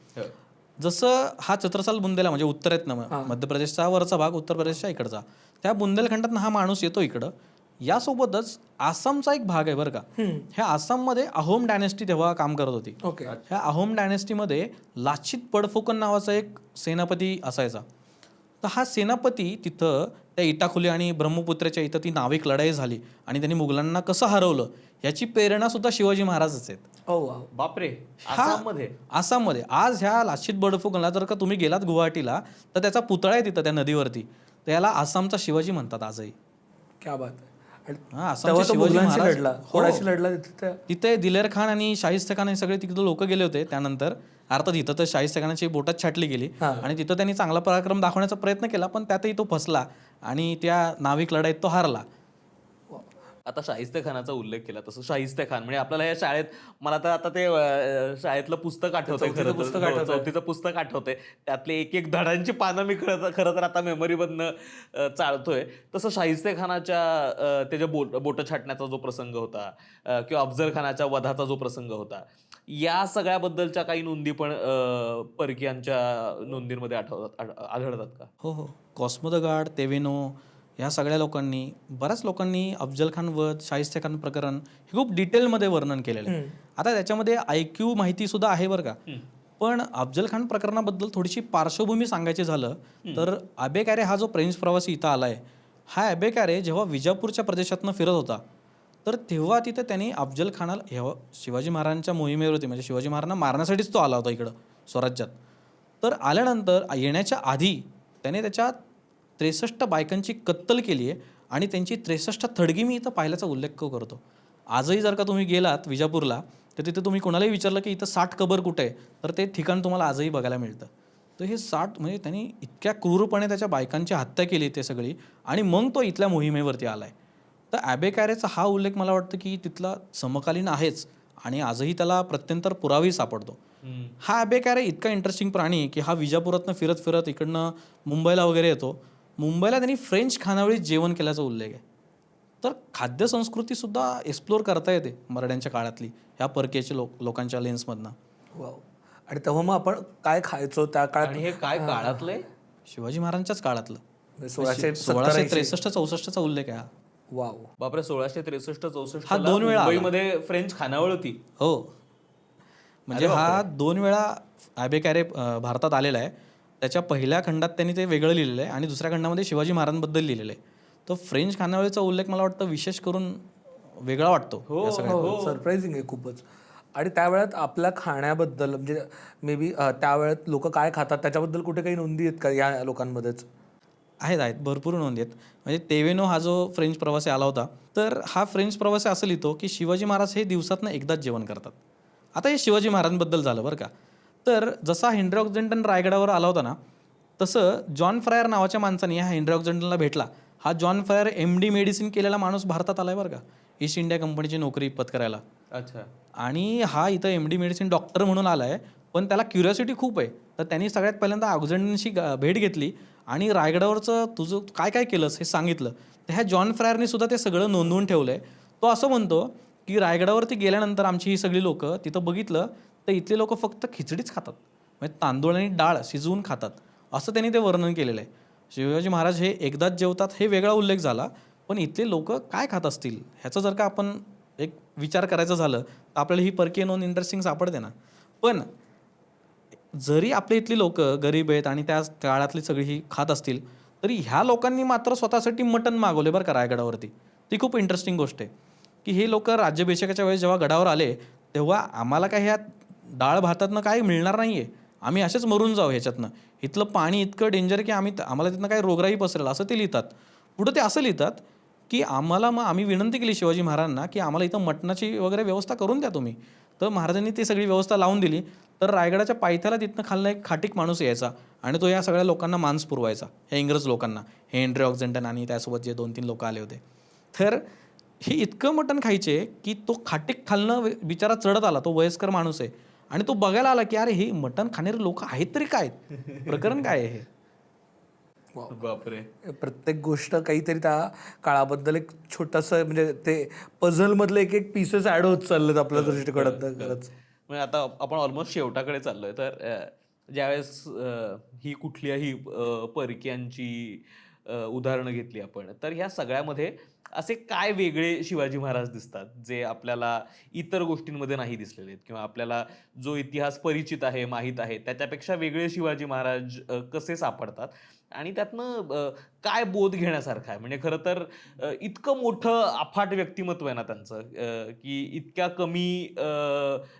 Speaker 1: जसं हा छत्रसाल बुंदेला म्हणजे उत्तरेतनं मध्य प्रदेशचा वरचा भाग, उत्तर प्रदेशच्या इकडचा, त्या बुंदेलखंडातनं हा माणूस येतो इकडं. यासोबतच आसामचा एक भाग आहे बरं का. ह्या आसाममध्ये अहोम डायनेस्टी तेव्हा काम करत होती. ह्या अहोम डायनेस्टीमध्ये लाचित बडफुकन नावाचा एक सेनापती असायचा. तर हा सेनापती तिथं त्या इटाखुली आणि ब्रह्मपुत्रेच्या इथं ती नाविक लढाई झाली आणि त्यांनी मुघलांना कसं हरवलं याची प्रेरणा सुद्धा शिवाजी महाराजच आहेत.
Speaker 3: बापरे.
Speaker 2: आसाममध्ये
Speaker 1: आज ह्या लाचित बडफुकनला जर का तुम्ही गेलात गुवाहाटीला तर त्याचा पुतळा आहे तिथं त्या नदीवरती, तर याला आसामचा शिवाजी म्हणतात आजही.
Speaker 2: क्या बात आहे.
Speaker 1: हा, असमचे
Speaker 2: तेव्हा तो
Speaker 1: शिवाजी
Speaker 2: मुघलांशी
Speaker 1: महाराज-
Speaker 2: लढला,
Speaker 1: हो.
Speaker 2: कोणाशी लढला तिथे?
Speaker 1: तिथे दिलेर खान आणि शाहिस्ते खान हे सगळे तिकडे लोक गेले होते. त्यानंतर अर्थात इथं तर शाहिस्ते खानाची बोटात छाटली गेली आणि तिथं त्यांनी चांगला पराक्रम दाखवण्याचा प्रयत्न केला, पण त्यातही तो फसला आणि त्या नाविक लढाईत तो हारला.
Speaker 3: आता शाहिस्ते खानाचा उल्लेख केला, तसं शाहिस्ते खान म्हणजे आपल्याला या शाळेत, मला तर आता ते शाळेतलं पुस्तक आठवतंय,
Speaker 2: चौथीचं पुस्तक आठवतंय.
Speaker 3: चौथीचं पुस्तक आठवतंय. त्यातले एक एक धड्यांची पानं मी खरं तर आता मेमरीमधनं चालतोय. तसं शाहिस्ते खानाच्या त्याच्या बोटं छाटण्याचा जो प्रसंग होता किंवा अफजल खानाच्या वधाचा जो प्रसंग होता, या सगळ्याबद्दलच्या काही नोंदी पण परकीयांच्या नोंदींमध्ये आढळतात का?
Speaker 1: हो. कॉस्मो द गार्ड, तेवेनो ह्या सगळ्या लोकांनी, बऱ्याच लोकांनी अफजल खान वध, शाहिस्ते खान प्रकरण हे खूप डिटेलमध्ये वर्णन केलेलं आहे. आता त्याच्यामध्ये IQ माहिती सुद्धा आहे बरं का. पण अफजल खान प्रकरणाबद्दल थोडीशी पार्श्वभूमी सांगायची झालं तर अबे कॅरे हा जो फ्रेंच प्रवासी इथं आलाय, हा अबे कॅरे जेव्हा विजापूरच्या प्रदेशातनं फिरत होता, तर तेव्हा तिथे त्यांनी अफजल खानाला शिवाजी महाराजांच्या मोहिमेवरती, म्हणजे शिवाजी महाराजांना मारण्यासाठीच तो आला होता इकडं स्वराज्यात. तर आल्यानंतर येण्याच्या आधी त्याने त्याच्या 63 बायकांची कत्तल केली आहे आणि त्यांची 63 थडगी मी इथं पाहिल्याचा उल्लेख करतो. आजही जर का तुम्ही गेलात विजापूरला, तर तिथे तुम्ही कोणालाही विचारलं की इथं 60 कबर कुठे आहे, तर ते ठिकाण तुम्हाला आजही बघायला मिळतं. तर हे 60 म्हणजे त्यांनी इतक्या क्रूरपणे त्याच्या बायकांची हत्या केली ते सगळी, आणि मग तो इथल्या मोहिमेवरती आला आहे. तर अबे कॅरेचा हा उल्लेख मला वाटतं की तिथला समकालीन आहेच आणि आजही त्याला प्रत्यंतर पुरावाही सापडतो. हा अबे कॅरे इतका इंटरेस्टिंग प्राणी आहे की हा विजापुरातनं फिरत फिरत इकडनं मुंबईला वगैरे येतो. मुंबईला त्यांनी फ्रेंच खानावळीत जेवण केल्याचा उल्लेख आहे. तर खाद्यसंस्कृतीसुद्धा एक्सप्लोअर करता येते मराठ्यांच्या काळातली ह्या परकीयच्या लोकांच्या लेन्समधनं.
Speaker 2: वाव. आणि तेव्हा मग आपण काय खायचो त्या काळात?
Speaker 3: आणि हे काय काळातलंय?
Speaker 1: शिवाजी महाराजांच्याच काळातलं
Speaker 2: 1663-64
Speaker 1: 1663-64 उल्लेख आहे हा.
Speaker 2: वाव.
Speaker 3: बापरे, 1663-64
Speaker 1: हा 2 वेळा आला.
Speaker 3: मुंबईमध्ये फ्रेंच खानावळ होती.
Speaker 1: हो, म्हणजे हा 2 वेळा अबे कॅरे भारतात आलेला आहे. त्याच्या पहिल्या खंडात त्यांनी ते वेगळं लिहिलेलं आहे आणि दुसऱ्या खंडामध्ये शिवाजी महाराजांबद्दल लिहिलेलं आहे. तो फ्रेंच खानावळीचा उल्लेख मला वाटतं विशेष करून वेगळा वाटतो.
Speaker 2: सरप्राइझिंग आहे खूपच. आणि त्यावेळेत आपल्या खाण्याबद्दल म्हणजे मे बी त्यावेळेत लोक काय खातात त्याच्याबद्दल कुठे काही नोंदी आहेत का या लोकांमध्येच?
Speaker 1: आहेत भरपूर नोंदी आहेत. म्हणजे तेवेनो हा जो फ्रेंच प्रवासी आला होता, तर हा फ्रेंच प्रवासी असं लिहितो की शिवाजी महाराज हे दिवसातनं एकदाच जेवण करतात. आता हे शिवाजी महाराजांबद्दल झालं बरं का. तर जसा हेनरी ऑक्झेंटन रायगडावर आला होता ना, तसं जॉन फ्रायर नावाच्या माणसाने ह्या हेनरी ऑक्झेंटनला भेटला. हा जॉन फ्रायर MD मेडिसिन केलेला माणूस भारतात आलाय बरं का, ईस्ट इंडिया कंपनीची नोकरी पत्करायला.
Speaker 3: अच्छा.
Speaker 1: आणि हा इथं MD मेडिसिन डॉक्टर म्हणून आलाय, पण त्याला क्युरिओसिटी खूप आहे. तर त्यांनी सगळ्यात पहिल्यांदा ऑक्झेंटनशी भेट घेतली आणि रायगडावरचं तुझं काय काय केलंस हे सांगितलं. तर ह्या जॉन फ्रायरने सुद्धा ते सगळं नोंदवून ठेवलं आहे. तो असं म्हणतो की रायगडावरती गेल्यानंतर आमची ही सगळी लोकं तिथं बघितलं तर इथले लोक फक्त खिचडीच खातात, म्हणजे तांदूळ आणि डाळ शिजवून खातात, असं त्यांनी ते वर्णन केलेलं आहे. शिवाजी महाराज हे एकदाच जेवतात हे वेगळा उल्लेख झाला, पण इथले लोक काय खात असतील ह्याचं जर का आपण एक विचार करायचं झालं तर आपल्याला ही परकीय नोंद इंटरेस्टिंग सापडते ना. पण जरी आपल्या इथली लोक गरीब आहेत आणि त्या काळातली सगळी ही खात असतील, तरी ह्या लोकांनी मात्र स्वतःसाठी मटण मागवले बरं का रायगडावरती. ती खूप इंटरेस्टिंग गोष्ट आहे की हे लोक राज्याभिषेकाच्या वेळेस जेव्हा गडावर आले तेव्हा आम्हाला काय ह्या डाळ भातातनं काही मिळणार नाही आहे, आम्ही असेच मरून जाऊ ह्याच्यातनं, इथलं पाणी इतकं डेंजर की आम्हाला तिथनं काही रोगराई पसरेल असं ते लिहितात. पुढं ते असं लिहितात की मग आम्ही विनंती केली शिवाजी महाराजांना की आम्हाला इथं मटणाची वगैरे व्यवस्था करून द्या तुम्ही. तर महाराजांनी ती सगळी व्यवस्था लावून दिली. तर रायगडाच्या पायथ्याला तिथनं खालनं एक खाटीक माणूस यायचा आणि तो या सगळ्या लोकांना मांस पुरवायचा, या इंग्रज लोकांना, हेनरी ऑक्झेंटन आणि त्यासोबत जे 2-3 लोक आले होते. तर हे इतकं मटण खायचे की तो खाटीक खालनं बिचारा चढत आला, तो वयस्कर माणूस आहे, आणि तो बघायला आला की अरे हे मटण खाणारे लोक आहेत तरी काय, प्रकरण काय आहे हे.
Speaker 3: बापरे.
Speaker 2: प्रत्येक गोष्ट काहीतरी त्या काळाबद्दल एक छोटंसं म्हणजे ते पझलमधले एक एक पीसेस ॲड होत चाललेत आपल्या दृष्टिकोनात. खरंच
Speaker 3: म्हणजे आता आपण ऑलमोस्ट शेवटाकडे चाललोय. तर ज्यावेळेस ही कुठल्याही परकीयांची उदाहरणं घेतली आपण, तर ह्या सगळ्यामध्ये असे काय वेगळे शिवाजी महाराज दिसतात जे आपल्याला इतर गोष्टींमध्ये नाही दिसलेले आहेत, किंवा आपल्याला जो इतिहास परिचित आहे, माहीत आहे, त्याच्यापेक्षा वेगळे शिवाजी महाराज कसे सापडतात, आणि त्यातनं काय बोध घेण्यासारखं आहे. म्हणजे खरं तर इतकं मोठं अफाट व्यक्तिमत्व आहे ना त्यांचं, की इतक्या कमी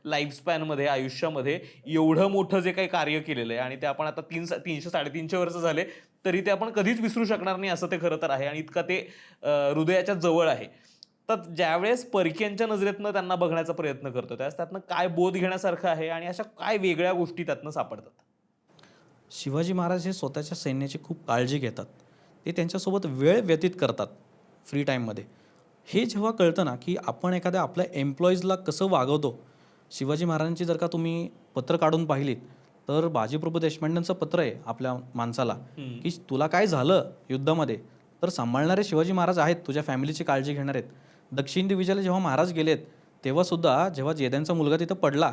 Speaker 3: लाईफस्पॅनमध्ये, आयुष्यामध्ये एवढं मोठं जे काही कार्य केलेलं आहे आणि ते आपण आता 300-350 वर्ष झाले तरी ते आपण कधीच विसरू शकणार नाही असं ते खरं तर आहे आणि इतकं ते हृदयाच्या जवळ आहे. तर ज्यावेळेस परकीयांच्या नजरेतनं त्यांना बघण्याचा प्रयत्न करतो त्यावेळेस त्यातनं काय बोध घेण्यासारखं आहे आणि अशा काय वेगळ्या गोष्टी त्यातनं सापडतात.
Speaker 1: शिवाजी महाराज हे स्वतःच्या सैन्याची खूप काळजी घेतात. ते त्यांच्यासोबत वेळ व्यतीत करतात फ्री टाईममध्ये. हे जेव्हा कळतं ना, की आपण एखाद्या आपल्या एम्प्लॉईजला कसं वागवतो. शिवाजी महाराजांची जर का तुम्ही पत्र काढून पाहिलीत, तर बाजीप्रभू देशपांडेंचं पत्र आहे आपल्या माणसाला, की तुला काय झालं युद्धामध्ये, तर सांभाळणारे शिवाजी महाराज आहेत, तुझ्या फॅमिलीची काळजी घेणार आहेत. दक्षिण दिविजयाला जेव्हा महाराज गेलेत, तेव्हासुद्धा जेव्हा जेद्यांचा मुलगा तिथं पडला,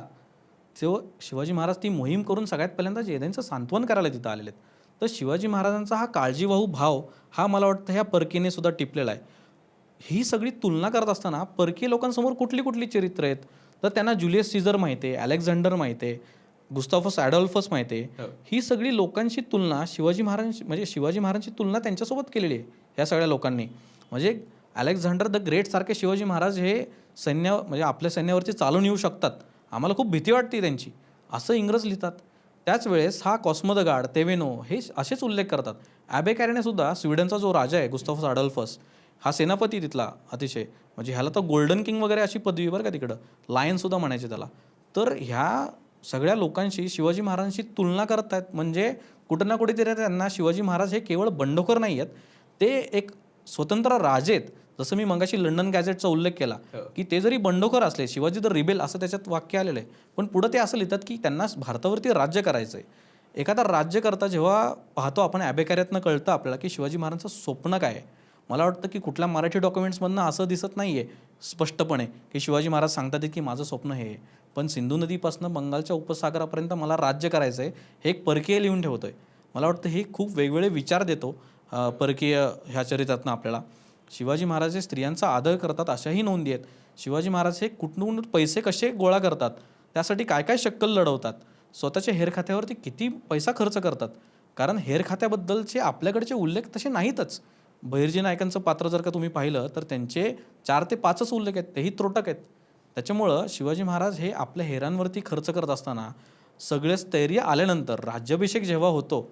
Speaker 1: तेव्हा शिवाजी महाराज ती मोहीम करून सगळ्यात पहिल्यांदा जेद्यांचं सांत्वन करायला तिथं आलेले आहेत. तर शिवाजी महाराजांचा हा काळजीवाहू भाव हा मला वाटतं ह्या परकीने सुद्धा टिपलेला आहे. ही सगळी तुलना करत असताना परकीय लोकांसमोर कुठली कुठली चरित्र आहेत, तर त्यांना जुलियस सीझर माहिती आहे, अलेक्झांडर माहिती आहे, गुस्ताफस ॲडॉल्फस माहिती आहे. ही सगळी लोकांची तुलना शिवाजी महाराज म्हणजे शिवाजी महाराजांची तुलना त्यांच्यासोबत केलेली आहे ह्या सगळ्या लोकांनी. म्हणजे अलेक्झांडर द ग्रेट सारखे शिवाजी महाराज हे सैन्य म्हणजे आपल्या सैन्यावरती चालून येऊ शकतात, आम्हाला खूप भीती वाटते त्यांची, असं इंग्रज लिहितात. त्याच वेळेस हा कॉस्मो द गार्ड, तेवेनो हे असेच उल्लेख करतात. ॲबेकॅरेने सुद्धा स्वीडनचा जो राजा आहे गुस्ताफस ॲडॉल्फस, हा सेनापती तिथला अतिशय, म्हणजे ह्याला तर गोल्डन किंग वगैरे अशी पदवी बरं का तिकडं, लायनसुद्धा म्हणायचे त्याला. तर ह्या सगळ्या लोकांशी शिवाजी महाराजांची तुलना करत आहेत. म्हणजे कुठं ना कुठेतरी त्यांना शिवाजी महाराज हे केवळ बंडखोर नाही आहेत, ते एक स्वतंत्र राजे आहेत. जसं मी मगाशी लंडन गॅझेटचा उल्लेख केला, की ते जरी बंडखोर असले, शिवाजी द रिबेल असं त्याच्यात वाक्य आलेलं आहे, पण पुढं ते असं लिहितात की त्यांना भारतावरती राज्य करायचं आहे. एखादा राज्यकर्ता जेव्हा पाहतो आपण ॲबेकॅरेतनं कळतं आपल्याला की शिवाजी महाराजांचं स्वप्न काय आहे. मला वाटतं की कुठल्या मराठी डॉक्युमेंट्समधनं असं दिसत नाही आहे स्पष्टपणे की शिवाजी महाराज सांगतात की माझं स्वप्न हे आहे. पण सिंधू नदीपासून बंगालच्या उपसागरापर्यंत मला राज्य करायचं आहे हे एक परकीय लिहून ठेवतोय. मला वाटतं हे खूप वेगवेगळे विचार देतो परकीय ह्या चरित्रातनं आपल्याला. शिवाजी महाराज हे स्त्रियांचा आदर करतात अशाही नोंदी आहेत. शिवाजी महाराज हे कुठून पैसे कसे गोळा करतात, त्यासाठी काय काय शक्कल लढवतात, स्वतःच्या हेर खात्यावरती किती पैसा खर्च करतात. कारण हेर खात्याबद्दलचे आपल्याकडचे उल्लेख तसे नाहीतच. बहिर्जी नायकांचं पात्र जर का तुम्ही पाहिलं तर त्यांचे 4 ते 5च उल्लेख आहेत, तेही त्रोटक आहेत. त्याच्यामुळं शिवाजी महाराज हे आपल्या हेरांवरती खर्च करत असताना सगळे स्थैर्य आल्यानंतर राज्याभिषेक जेव्हा होतो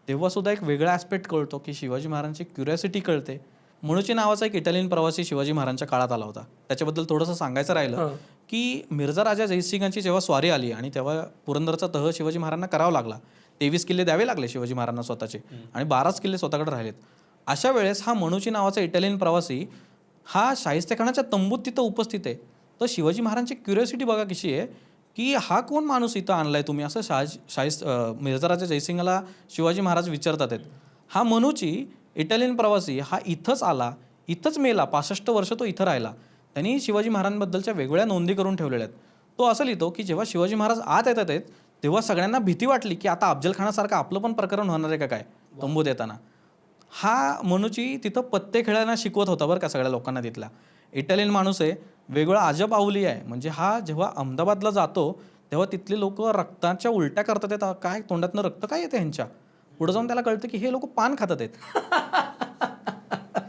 Speaker 1: तेव्हा सुद्धा एक वेगळा ॲस्पेक्ट कळतो की शिवाजी महाराजांची क्युरिओसिटी कळते. मनुची नावाचा एक इटालियन प्रवासी शिवाजी महाराजांच्या काळात आला होता. त्याच्याबद्दल थोडंसं सांगायचं राहिलं की मिर्झा राजा जयसिंगांची जेव्हा स्वारी आली आणि तेव्हा पुरंदरचा तह शिवाजी महाराजांना करावा लागला. 23 किल्ले द्यावे लागले शिवाजी महाराजांना स्वतःचे आणि 12च किल्ले स्वतःकडे राहिलेत. अशा वेळेस हा मनुची नावाचा इटालियन प्रवासी हा शाहिस्तेखानाच्या तंबूत तिथं उपस्थित आहे. तर शिवाजी महाराजांची क्युरिओसिटी बघा कशी आहे की हा कोण माणूस इथं आणलाय तुम्ही, असं मिर्झा राजा जयसिंगला शिवाजी महाराज विचारतात आहेत. हा मनुची इटालियन प्रवासी हा इथंच आला, इथंच मेला, 65 वर्ष तो इथं राहिला. त्यांनी शिवाजी महाराजांबद्दलच्या वेगवेगळ्या नोंदी करून ठेवलेल्या आहेत. तो असं लिहितो की जेव्हा शिवाजी महाराज आत येतात आहेत तेव्हा सगळ्यांना भीती वाटली की आता अफजलखानासारखं आपलं पण प्रकरण होणार आहे का काय तंबूत येताना. हा मनुची तिथं पत्ते खेळायला शिकवत होता बरं का सगळ्या लोकांना तिथला. इटालियन माणूस आहे, वेगळा अजब आवली आहे. म्हणजे हा जेव्हा अहमदाबादला जातो तेव्हा तिथले लोक रक्ताच्या उलट्या करतात आहेत, काय तोंडातनं रक्त काय येते ह्यांच्या. पुढे जाऊन त्याला कळतं की हे लोक पान खातात आहेत.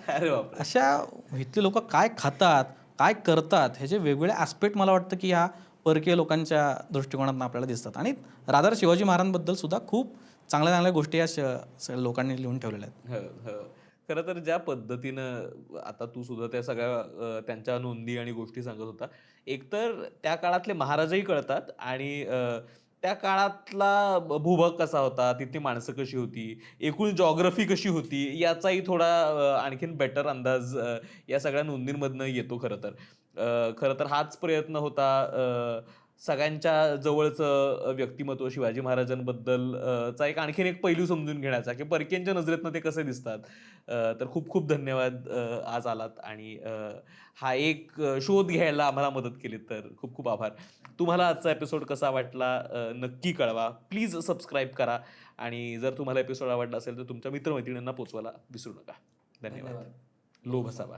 Speaker 3: अरे बापरे.
Speaker 1: अशा इथले लोक काय खातात, काय करतात, ह्याचे वेगवेगळे ॲस्पेक्ट मला वाटतं की ह्या परकीय लोकांच्या दृष्टिकोनातून आपल्याला दिसतात. आणि रादर शिवाजी महाराजांबद्दल सुद्धा खूप चांगल्या चांगल्या गोष्टी या लोकांनी लिहून ठेवलेल्या आहेत.
Speaker 3: खरं तर ज्या पद्धतीनं आता तू सुद्धा त्या सगळ्या त्यांच्या नोंदी आणि गोष्टी सांगत होता, एकतर त्या काळातले महाराजही कळतात आणि त्या काळातला भूभाग कसा होता, तिथली माणसं कशी होती, एकूण जॉग्रफी कशी होती याचाही थोडा आणखीन बेटर अंदाज या सगळ्या नोंदींमधनं येतो. खरं तर हाच प्रयत्न होता सगळ्यांच्या जवळचं व्यक्तिमत्व शिवाजी महाराजांबद्दल चा आणखीन एक पैलू समजून घेण्याचा की परकीयांच्या नजरेतनं ते कसे दिसतात. तर खूप खूप धन्यवाद आज आलात आणि हा एक शोध घ्यायला आम्हाला मदत केली, तर खूप खूप आभार. तुम्हाला आजचा एपिसोड कसा वाटला नक्की कळवा. प्लीज सबस्क्राईब करा आणि जर तुम्हाला एपिसोड आवडला असेल तर तुमच्या मित्रमैत्रिणींना पोचवायला विसरू नका. धन्यवाद. लोभ असावा.